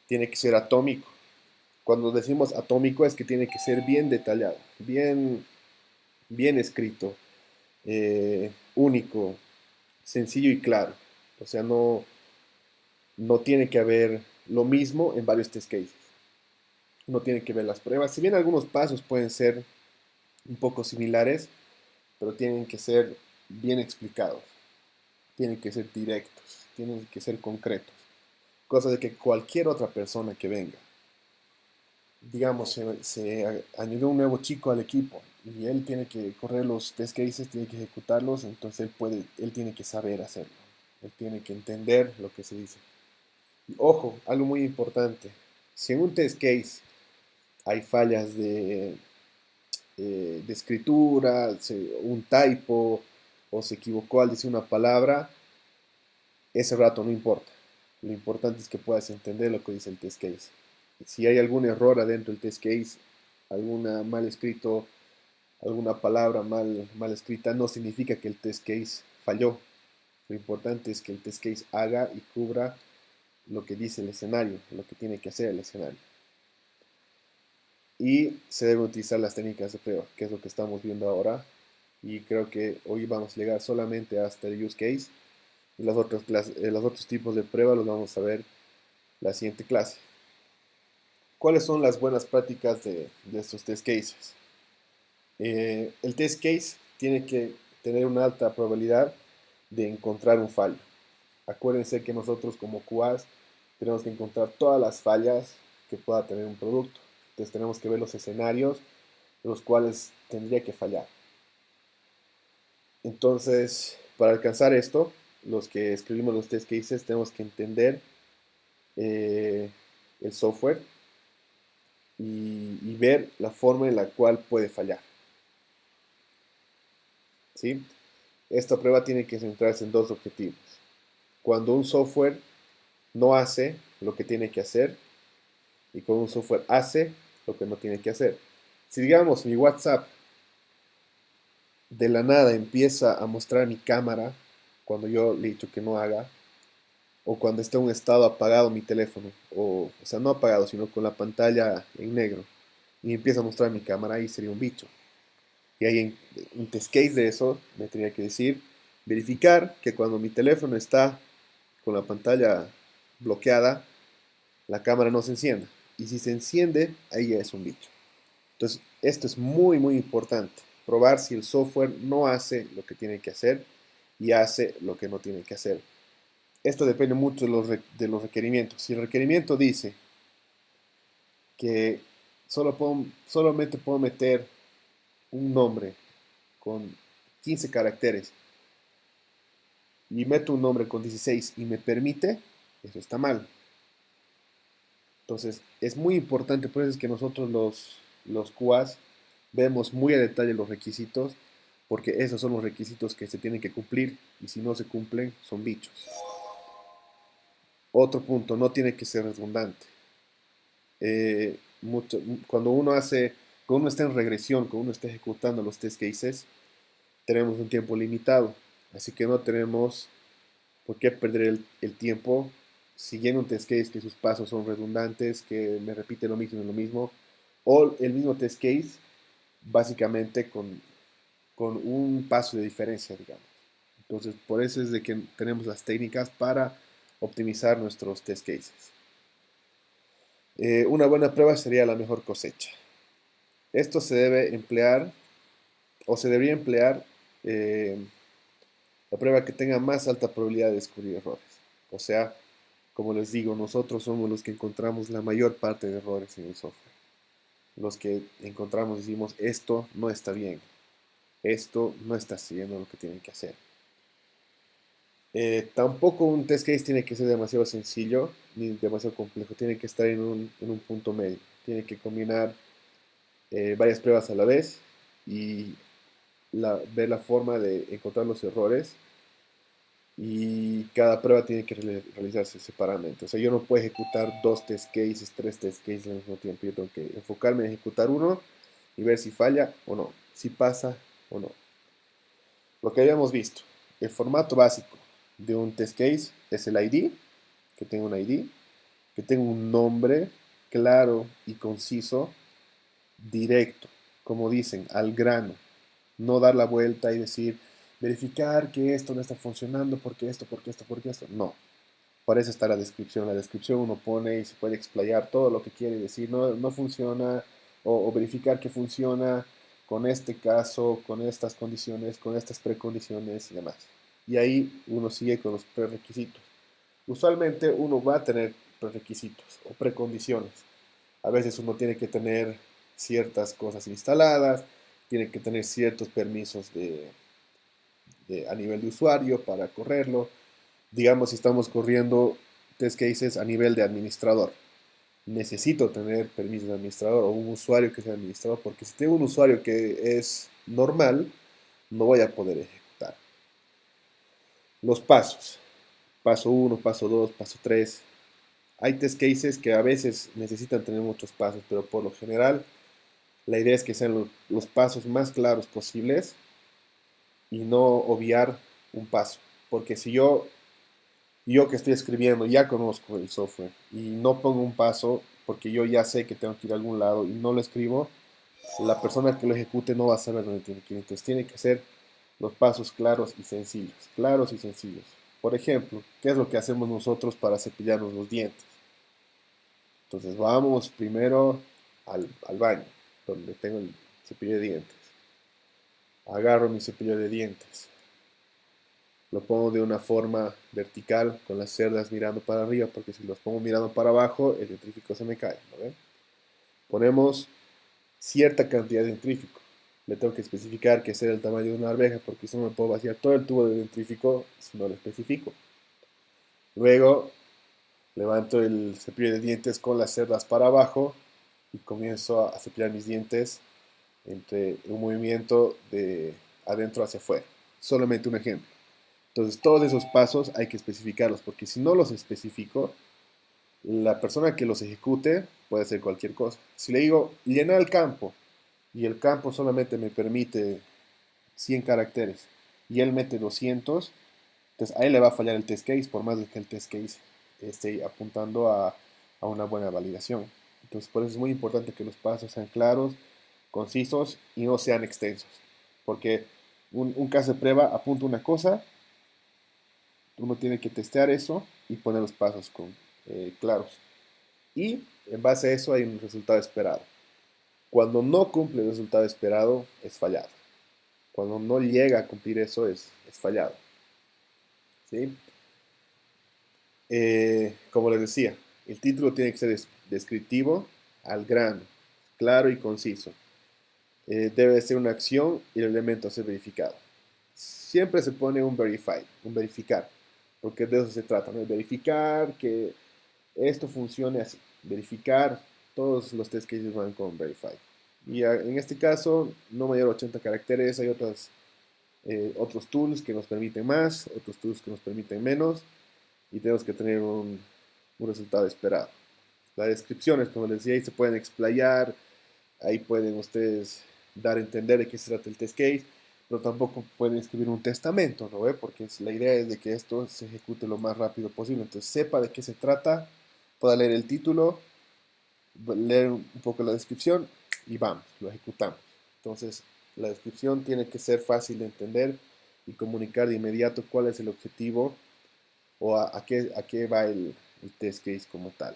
Tiene que ser atómico. Cuando decimos atómico es que tiene que ser bien detallado, bien escrito, único, sencillo y claro. O sea, no tiene que haber lo mismo en varios test cases. No tiene que ver las pruebas. Si bien algunos pasos pueden ser un poco similares, pero tienen que ser bien explicados. Tienen que ser directos. Tienen que ser concretos. Cosa de que cualquier otra persona que venga, digamos, se añadió un nuevo chico al equipo y él tiene que correr los test cases, tiene que ejecutarlos, entonces él tiene que saber hacerlo. Él tiene que entender lo que se dice. Ojo, algo muy importante. Si en un test case hay fallas de escritura, un typo o se equivocó al decir una palabra, ese rato no importa. Lo importante es que puedas entender lo que dice el test case. Si hay algún error adentro del test case, alguna mal escrito, alguna palabra mal escrita, no significa que el test case falló. Lo importante es que el test case haga y cubra lo que dice el escenario, lo que tiene que hacer el escenario. Y se deben utilizar las técnicas de prueba, que es lo que estamos viendo ahora. Y creo que hoy vamos a llegar solamente hasta el use case. Y los otros tipos de prueba los vamos a ver la siguiente clase. ¿Cuáles son las buenas prácticas de estos test cases? El test case tiene que tener una alta probabilidad de encontrar un fallo. Acuérdense que nosotros como QAs tenemos que encontrar todas las fallas que pueda tener un producto. Entonces tenemos que ver los escenarios los cuales tendría que fallar. Entonces, para alcanzar esto, los que escribimos los test cases tenemos que entender eh, el software y ver la forma en la cual puede fallar. ¿Sí? Esta prueba tiene que centrarse en dos objetivos. Cuando un software no hace lo que tiene que hacer y cuando un software hace lo que no tiene que hacer. Si digamos mi WhatsApp de la nada empieza a mostrar mi cámara cuando yo le he dicho que no haga, o cuando está en un estado apagado mi teléfono, o sea, no apagado, sino con la pantalla en negro, y empieza a mostrar mi cámara, ahí sería un bicho. Y ahí en un test case de eso me tendría que decir, verificar que cuando mi teléfono está con la pantalla bloqueada, la cámara no se encienda. Y si se enciende, ahí ya es un bicho. Entonces, esto es muy, muy importante. Probar si el software no hace lo que tiene que hacer y hace lo que no tiene que hacer. Esto depende mucho de los requerimientos. Si el requerimiento dice que solamente puedo meter un nombre con 15 caracteres y meto un nombre con 16 y me permite, eso está mal. Entonces, es muy importante, por eso es que nosotros los QAs vemos muy a detalle los requisitos, porque esos son los requisitos que se tienen que cumplir y si no se cumplen, son bichos. Otro punto, no tiene que ser redundante. Cuando cuando uno está en regresión, cuando uno está ejecutando los test cases, tenemos un tiempo limitado, así que no tenemos por qué perder el tiempo siguiendo un test case que sus pasos son redundantes, que me repite lo mismo y lo mismo, o el mismo test case básicamente con un paso de diferencia, digamos. Entonces, por eso es de que tenemos las técnicas para optimizar nuestros test cases. Una buena prueba sería la mejor cosecha. Esto se debe emplear o se debería emplear eh, la prueba que tenga más alta probabilidad de descubrir errores. O sea, como les digo, nosotros somos los que encontramos la mayor parte de errores en el software. Los que encontramos decimos, esto no está bien, esto no está haciendo lo que tiene que hacer. Tampoco un test case tiene que ser demasiado sencillo ni demasiado complejo, tiene que estar en un punto medio, tiene que combinar varias pruebas a la vez y ver la forma de encontrar los errores y cada prueba tiene que realizarse separadamente. O sea, yo no puedo ejecutar dos test cases, tres test cases al mismo tiempo. Yo tengo que enfocarme en ejecutar uno y ver si falla o no, si pasa o no. Lo que habíamos visto, el formato básico de un test case es el ID, que tenga un ID, que tenga un nombre claro y conciso, directo, como dicen, al grano. No dar la vuelta y decir, verificar que esto no está funcionando, porque esto, porque esto, porque esto. No. Para eso está la descripción. La descripción uno pone y se puede explayar todo lo que quiere decir. No, no funciona, o verificar que funciona con este caso, con estas condiciones, con estas precondiciones y demás. Y ahí uno sigue con los prerequisitos. Usualmente uno va a tener prerequisitos o precondiciones. A veces uno tiene que tener ciertas cosas instaladas, tiene que tener ciertos permisos a nivel de usuario para correrlo. Digamos, si estamos corriendo test cases a nivel de administrador, necesito tener permisos de administrador o un usuario que sea administrador, porque si tengo un usuario que es normal, no voy a poder ejecutar. Los pasos. Paso 1, paso 2, paso 3. Hay test cases que a veces necesitan tener muchos pasos, pero por lo general la idea es que sean los pasos más claros posibles y no obviar un paso. Porque si yo que estoy escribiendo ya conozco el software y no pongo un paso porque yo ya sé que tengo que ir a algún lado y no lo escribo, la persona que lo ejecute no va a saber dónde tiene que ir. Entonces tiene que ser los pasos claros y sencillos, claros y sencillos. Por ejemplo, ¿qué es lo que hacemos nosotros para cepillarnos los dientes? Entonces vamos primero al baño, donde tengo el cepillo de dientes. Agarro mi cepillo de dientes, lo pongo de una forma vertical con las cerdas mirando para arriba, porque si los pongo mirando para abajo, el dentífrico se me cae, ¿no ven? ponemos cierta cantidad de dentrífico. Le tengo que especificar que sea el tamaño de una arveja, porque si no me puedo vaciar todo el tubo de dentrífico si no lo especifico. Luego levanto el cepillo de dientes con las cerdas para abajo y comienzo a cepillar mis dientes entre un movimiento de adentro hacia afuera. Solamente un ejemplo. Entonces, todos esos pasos hay que especificarlos, porque si no los especifico, la persona que los ejecute puede hacer cualquier cosa. Si le digo llenar el campo y el campo solamente me permite 100 caracteres y él mete 200, entonces a él le va a fallar el test case, por más de que el test case esté apuntando a una buena validación. Entonces, por eso es muy importante que los pasos sean claros, concisos y no sean extensos. Porque un caso de prueba apunta una cosa, uno tiene que testear eso y poner los pasos claros. Y en base a eso hay un resultado esperado. Cuando no cumple el resultado esperado, es fallado. Cuando no llega a cumplir eso, es fallado. ¿Sí? Como les decía, el título tiene que ser descriptivo, al grano, claro y conciso. Debe ser una acción y el elemento a ser verificado. Siempre se pone un verify, un verificar, porque de eso se trata, ¿no? Verificar que esto funcione así, verificar, todos los test cases van con verify. Y en este caso, no mayor a 80 caracteres, hay otros tools que nos permiten más, otros tools que nos permiten menos, y tenemos que tener un resultado esperado. Las descripciones, como les decía, ahí se pueden explayar, ahí pueden ustedes dar a entender de qué se trata el test case, pero tampoco pueden escribir un testamento, ¿no ve? Porque la idea es de que esto se ejecute lo más rápido posible. Entonces, sepa de qué se trata, pueda leer el título, leer un poco la descripción y vamos, lo ejecutamos. Entonces, la descripción tiene que ser fácil de entender y comunicar de inmediato cuál es el objetivo o a qué va el test case como tal.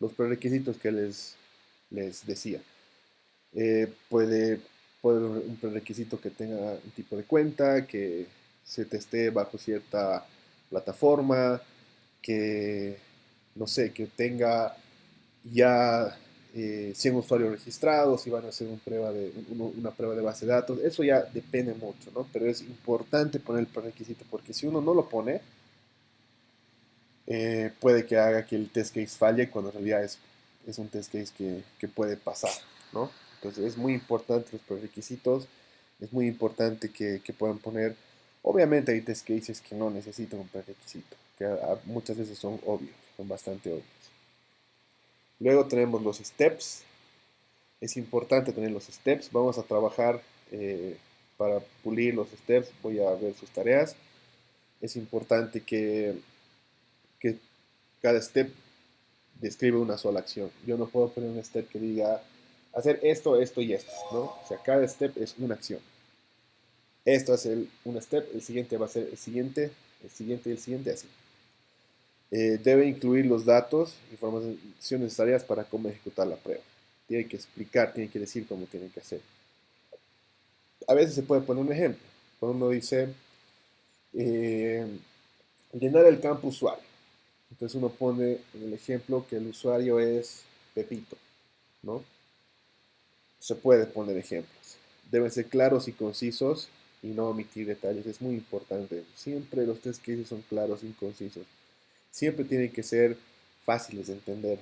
Los prerequisitos que les decía. Puede un prerequisito que tenga un tipo de cuenta, que se testee bajo cierta plataforma, que, no sé, que tenga ya 100 usuarios registrados y van a hacer una prueba de base de datos. Eso ya depende mucho, ¿no? Pero es importante poner el prerequisito porque si uno no lo pone, puede que haga que el test case falle cuando en realidad es un test case que puede pasar, ¿no? Entonces es muy importante los prerequisitos, es muy importante que puedan poner, obviamente hay test cases que no necesitan un prerequisito, que muchas veces son obvios, son bastante obvios. Luego tenemos los steps, es importante tener los steps, vamos a trabajar para pulir los steps, voy a ver sus tareas, es importante que cada step describe una sola acción. Yo no puedo poner un step que diga hacer esto, esto y esto, ¿no? O sea, cada step es una acción. Esto es un step, el siguiente va a ser el siguiente y el siguiente, así. Debe incluir los datos, información necesarias para cómo ejecutar la prueba. Tiene que explicar, tiene que decir cómo tiene que hacer. A veces se puede poner un ejemplo. Cuando uno dice eh, llenar el campo usuario. Entonces uno pone en el ejemplo que el usuario es Pepito, ¿no? Se puede poner ejemplos. Deben ser claros y concisos y no omitir detalles. Es muy importante. Siempre los test cases son claros y concisos. Siempre tienen que ser fáciles de entender.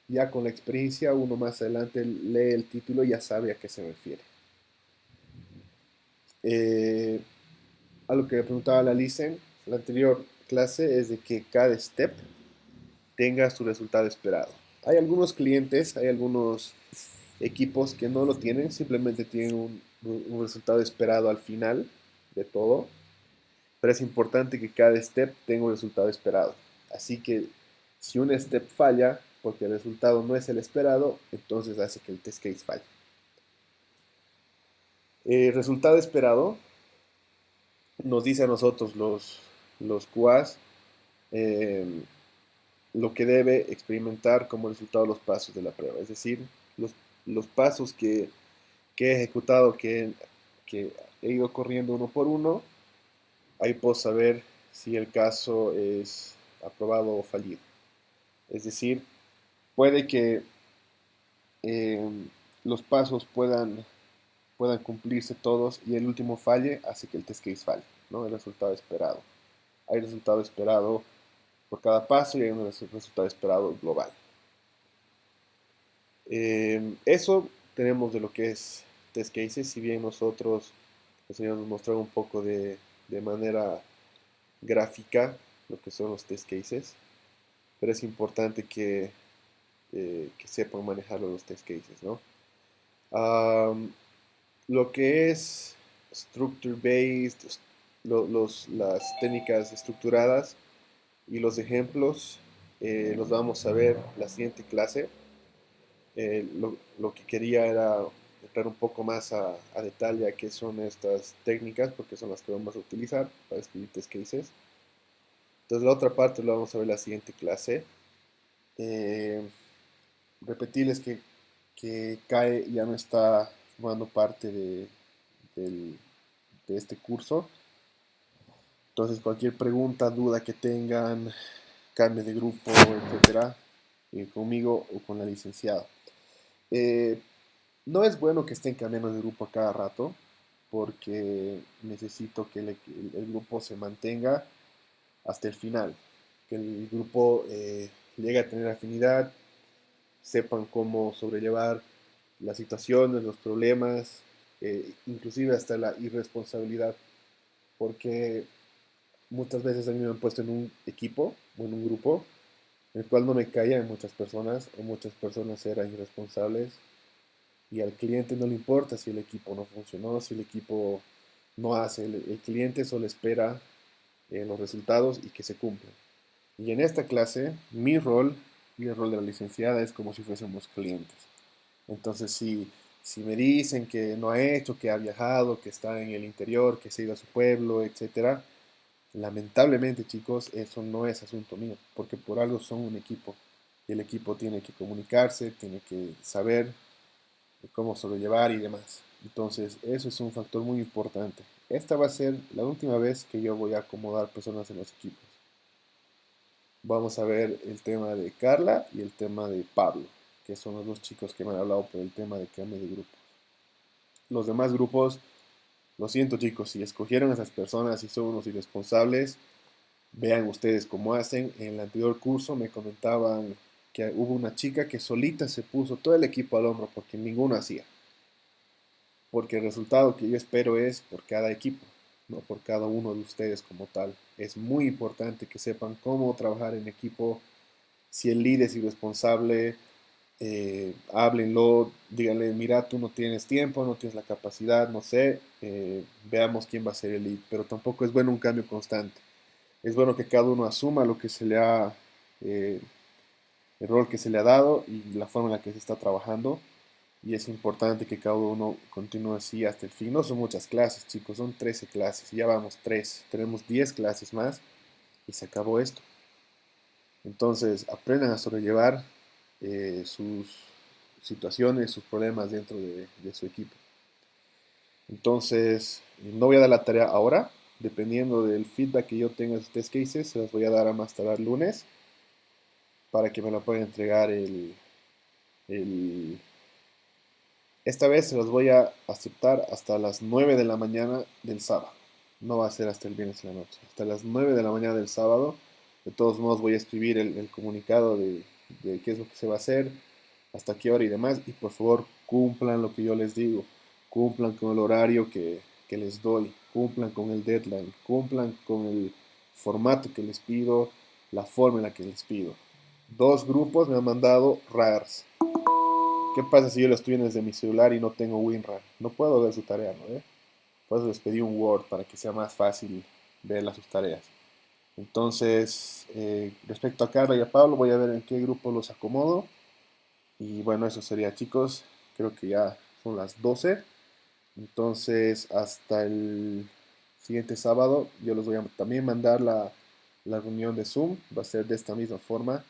Ya con la experiencia, uno más adelante lee el título y ya sabe a qué se refiere. Eh, a lo que me preguntaba la Lisen, la anterior clase, es de que cada step tenga su resultado esperado. Hay algunos clientes, hay algunos equipos que no lo tienen, simplemente tienen un resultado esperado al final de todo, pero es importante que cada step tenga un resultado esperado. Así que si un step falla porque el resultado no es el esperado, entonces hace que el test case falle. El resultado esperado nos dice a nosotros los QAs lo que debe experimentar como resultado de los pasos de la prueba, es decir, los pasos que he ejecutado, que he ido corriendo uno por uno, ahí puedo saber si el caso es aprobado o fallido. Es decir, puede que eh, los pasos puedan cumplirse todos y el último falle hace que el test case falle, ¿no? El resultado esperado. Hay resultado esperado por cada paso y hay un resultado esperado global. Eso tenemos de lo que es test cases, si bien nosotros les habíamos mostrado un poco de manera gráfica lo que son los test cases, pero es importante que sepan manejar los test cases, ¿no? Um, lo que es structure based, las técnicas estructuradas y los ejemplos los vamos a ver la siguiente clase. Lo que quería era entrar un poco más a detalle a qué son estas técnicas, porque son las que vamos a utilizar para escribir test cases. Entonces la otra parte lo vamos a ver en la siguiente clase. Eh, Repetirles que CAE ya no está formando parte del- de este curso. Entonces cualquier pregunta, duda que tengan, cambio de grupo, etcétera, conmigo o con la licenciada. Eh, no es bueno que estén cambiando de grupo a cada rato, porque necesito que el grupo se mantenga hasta el final, que el grupo llegue a tener afinidad, sepan cómo sobrellevar las situaciones, los problemas, inclusive hasta la irresponsabilidad, porque muchas veces a mí me han puesto en un equipo o en un grupo en el cual no me caían muchas personas o muchas personas eran irresponsables y al cliente no le importa si el equipo no funcionó, si el equipo no hace, el cliente solo espera los resultados y que se cumplan. Y en esta clase, mi rol y el rol de la licenciada es como si fuésemos clientes. Entonces, si me dicen que no ha hecho, que ha viajado, que está en el interior, que se ha ido a su pueblo, etcétera, lamentablemente, chicos, eso no es asunto mío, porque por algo son un equipo. Y el equipo tiene que comunicarse, tiene que saber cómo sobrellevar y demás. Entonces, eso es un factor muy importante. Esta va a ser la última vez que yo voy a acomodar personas en los equipos. Vamos a ver el tema de Carla y el tema de Pablo, que son los dos chicos que me han hablado por el tema de cambio de grupo. Los demás grupos, lo siento chicos, si escogieron a esas personas y son unos irresponsables, vean ustedes cómo hacen. En el anterior curso me comentaban que hubo una chica que solita se puso todo el equipo al hombro porque ninguno hacía. Porque el resultado que yo espero es por cada equipo, no por cada uno de ustedes como tal. Es muy importante que sepan cómo trabajar en equipo. Si el líder es irresponsable, háblenlo, díganle, mira, tú no tienes tiempo, no tienes la capacidad, no sé, veamos quién va a ser el lead. Pero tampoco es bueno un cambio constante. Es bueno que cada uno asuma lo que se le ha, eh, el rol que se le ha dado y la forma en la que se está trabajando. Y es importante que cada uno continúe así hasta el fin. No son muchas clases, chicos, son 13 clases. Ya vamos 3. Tenemos 10 clases más y se acabó esto. Entonces, aprendan a sobrellevar sus situaciones, sus problemas dentro de su equipo. Entonces, no voy a dar la tarea ahora. Dependiendo del feedback que yo tenga de sus test cases, se las voy a dar a más tardar lunes para que me lo puedan entregar el esta vez se los voy a aceptar hasta las 9 de la mañana del sábado. No va a ser hasta el viernes en la noche. Hasta las 9 de la mañana del sábado. De todos modos voy a escribir el comunicado de qué es lo que se va a hacer, hasta qué hora y demás. Y por favor cumplan lo que yo les digo. Cumplan con el horario que les doy. Cumplan con el deadline. Cumplan con el formato que les pido. La forma en la que les pido. Dos grupos me han mandado RARs. ¿Qué pasa si yo lo estoy viendo desde mi celular y no tengo WinRAR? No puedo ver su tarea, ¿no? Por eso les pedí un Word para que sea más fácil ver sus tareas. Entonces, respecto a Carla y a Pablo, voy a ver en qué grupo los acomodo. Y bueno, eso sería, chicos. Creo que ya son las 12. Entonces, hasta el siguiente sábado, yo les voy a también mandar la reunión de Zoom. Va a ser de esta misma forma.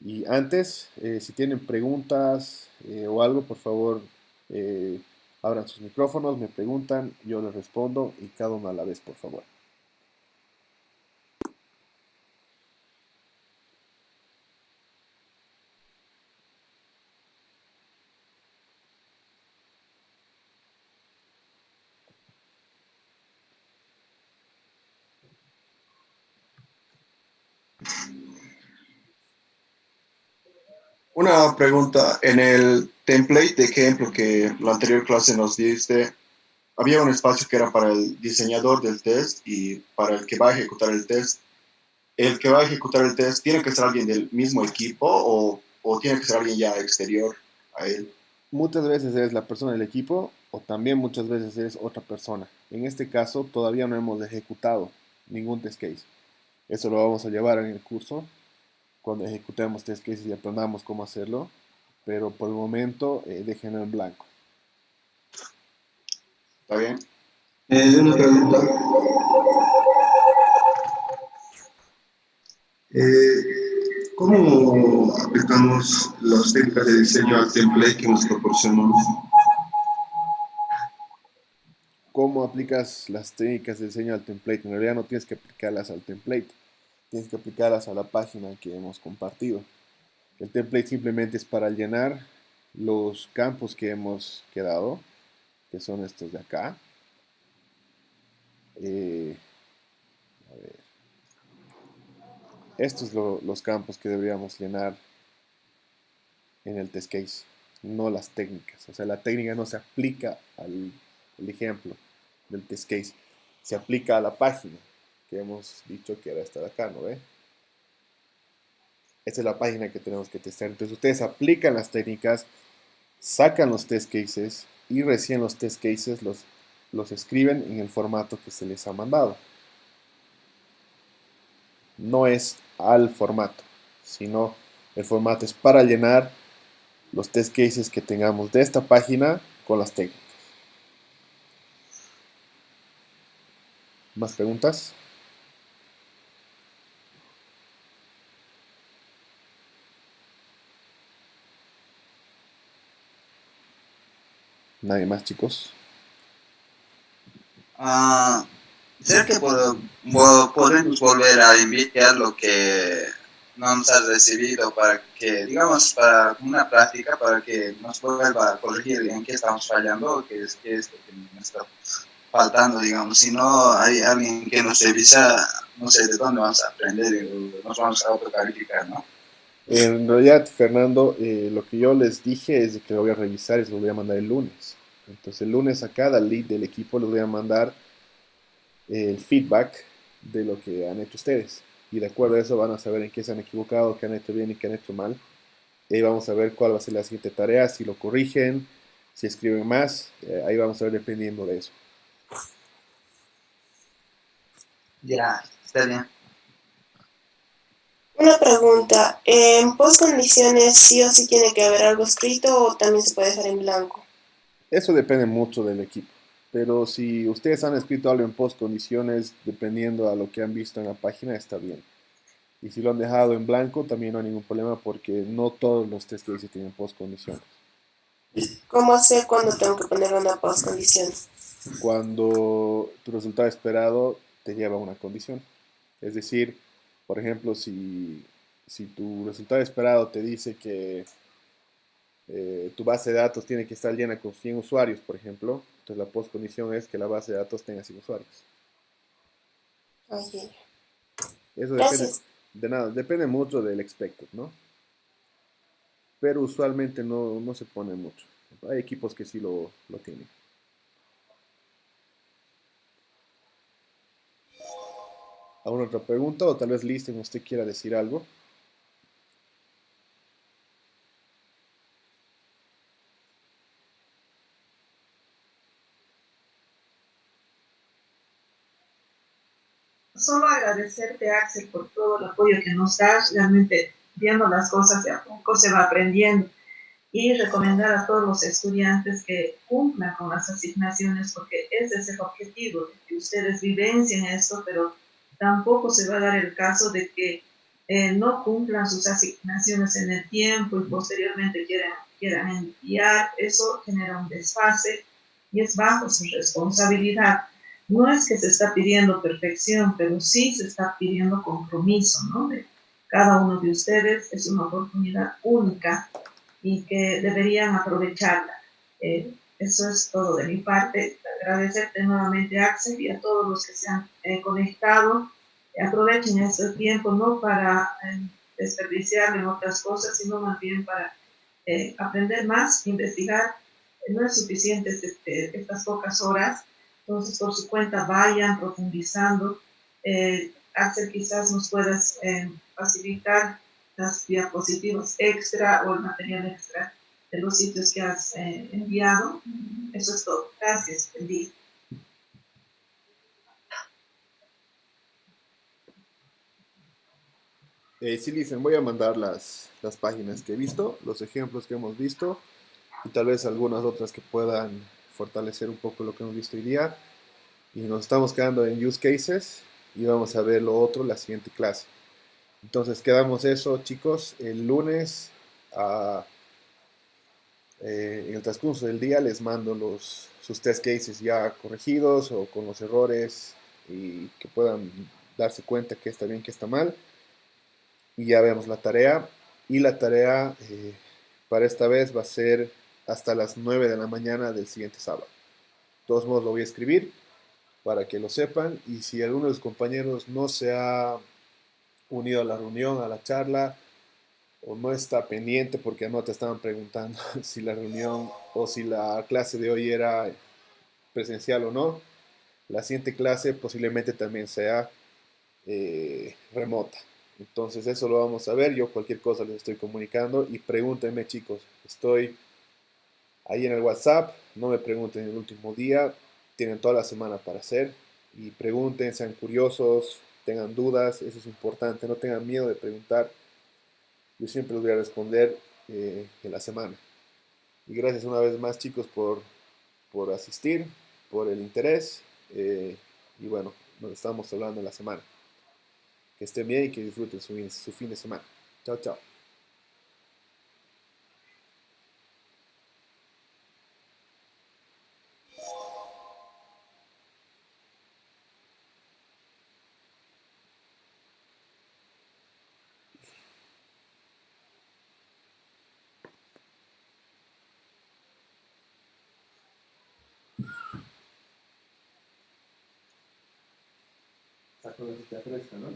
Y antes, si tienen preguntas o algo, por favor, eh, abran sus micrófonos, me preguntan, yo les respondo y cada uno a la vez, por favor. Una pregunta, en el template de ejemplo que la anterior clase nos diste, había un espacio que era para el diseñador del test y para el que va a ejecutar el test. ¿El que va a ejecutar el test tiene que ser alguien del mismo equipo o tiene que ser alguien ya exterior a él? Muchas veces eres la persona del equipo o también muchas veces eres otra persona. En este caso todavía no hemos ejecutado ningún test case. Eso lo vamos a llevar en el curso cuando ejecutemos test cases y aprendamos cómo hacerlo. Pero por el momento déjenlo en blanco. ¿Está bien? Una pregunta. ¿Cómo aplicamos las técnicas de diseño al template que nos proporcionamos? ¿Cómo aplicas las técnicas de diseño al template? En realidad no tienes que aplicarlas al template, tienes que aplicarlas a la página que hemos compartido. El template simplemente es para llenar los campos que hemos quedado, que son estos de acá. A ver. Estos son los campos que deberíamos llenar en el test case, no las técnicas. O sea, la técnica no se aplica al ejemplo del test case, se aplica a la página que hemos dicho que era esta de acá, ¿no ve? Esta es la página que tenemos que testar. Entonces ustedes aplican las técnicas, sacan los test cases y recién los test cases los escriben en el formato que se les ha mandado. No es al formato, sino el formato es para llenar los test cases que tengamos de esta página con las técnicas. ¿Más preguntas? ¿Nadie más, chicos? ¿Será que podemos volver a enviar lo que no nos ha recibido para que, digamos, para una práctica, para que nos vuelva a corregir en qué estamos fallando, qué es lo que nos está faltando, digamos? Si no hay alguien que nos revisa, no sé de dónde vamos a aprender, nos vamos a autocalificar, ¿no? En realidad, Fernando, lo que yo les dije es de que lo voy a revisar y se lo voy a mandar el lunes. Entonces, el lunes a cada lead del equipo les voy a mandar el feedback de lo que han hecho ustedes. Y de acuerdo a eso van a saber en qué se han equivocado, qué han hecho bien y qué han hecho mal. Y ahí vamos a ver cuál va a ser la siguiente tarea, si lo corrigen, si escriben más. Ahí vamos a ver dependiendo de eso. Ya, está bien. Una pregunta, ¿en postcondiciones sí o sí tiene que haber algo escrito o también se puede dejar en blanco? Eso depende mucho del equipo. Pero si ustedes han escrito algo en postcondiciones, dependiendo a lo que han visto en la página, está bien. Y si lo han dejado en blanco, también no hay ningún problema porque no todos los test cases tienen postcondiciones. ¿Cómo sé cuándo tengo que poner una postcondición? Cuando tu resultado esperado te lleva a una condición. Es decir, por ejemplo, si tu resultado esperado te dice que tu base de datos tiene que estar llena con 100 usuarios, por ejemplo, entonces la postcondición es que la base de datos tenga 100 usuarios. Oye, Eso depende gracias. de nada, depende mucho del expected, ¿no? Pero usualmente no se pone mucho. Hay equipos que sí lo tienen. ¿Alguna otra pregunta? O tal vez Listen, usted quiera decir algo. Solo agradecerte, Axel, por todo el apoyo que nos das. Realmente, viendo las cosas de a poco se va aprendiendo. Y recomendar a todos los estudiantes que cumplan con las asignaciones, porque ese es el objetivo, de que ustedes vivencien esto, pero tampoco se va a dar el caso de que no cumplan sus asignaciones en el tiempo y posteriormente quieran enviar. Eso genera un desfase y es bajo su responsabilidad. No es que se está pidiendo perfección, pero sí se está pidiendo compromiso, ¿no? De cada uno de ustedes es una oportunidad única y que deberían aprovecharla. Eso es todo de mi parte. Agradecerte nuevamente, Axel, y a todos los que se han conectado. Aprovechen este tiempo, ¿no? Para desperdiciarlo en otras cosas, sino más bien para aprender más, investigar. No es suficiente estas pocas horas, entonces por su cuenta vayan profundizando. Axel, quizás nos puedas facilitar las diapositivas extra o el material extra de los sitios que has enviado. Eso es todo. Gracias. Buen día. Sí, dicen, voy a mandar las páginas que he visto, los ejemplos que hemos visto y tal vez algunas otras que puedan fortalecer un poco lo que hemos visto hoy día. Y nos estamos quedando en use cases y vamos a ver lo otro la siguiente clase. Entonces quedamos eso, chicos. El lunes, en el transcurso del día, les mando sus test cases ya corregidos o con los errores y que puedan darse cuenta que está bien, que está mal. Y ya vemos la tarea. Y la tarea para esta vez va a ser hasta las 9 de la mañana del siguiente sábado. De todos modos lo voy a escribir para que lo sepan. Y si alguno de los compañeros no se ha unido a la reunión, a la charla, o no está pendiente porque no te estaban preguntando si la reunión o si la clase de hoy era presencial o no, la siguiente clase posiblemente también sea remota. Entonces eso lo vamos a ver. Yo cualquier cosa les estoy comunicando y pregúntenme, chicos. Estoy ahí en el WhatsApp. No me pregunten el último día. Tienen toda la semana para hacer. Y pregunten, sean curiosos, tengan dudas. Eso es importante. No tengan miedo de preguntar. Yo siempre les voy a responder en la semana. Y gracias una vez más, chicos, por asistir, por el interés. Y bueno, nos estamos hablando en la semana. Que estén bien y que disfruten su fin de semana. Chao, chao. Saco la cita fresca, ¿no?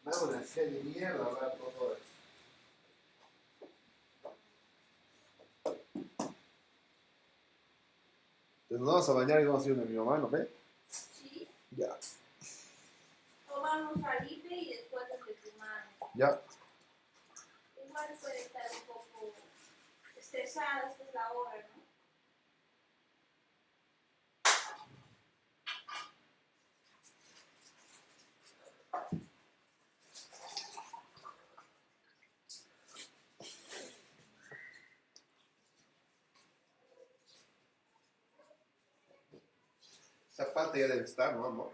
Vamos a hacer de mierda hablar por favor. Entonces nos vamos a bañar y vamos a ir donde mi mamá, ¿no ve? Sí. Ya. O vamos al IPE y después donde tu mano. Ya. Igual puede estar un poco estresada, esta es la hora, ¿no? Esa parte ya debe estar, ¿no, amor?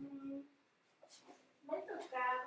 Me tocaba.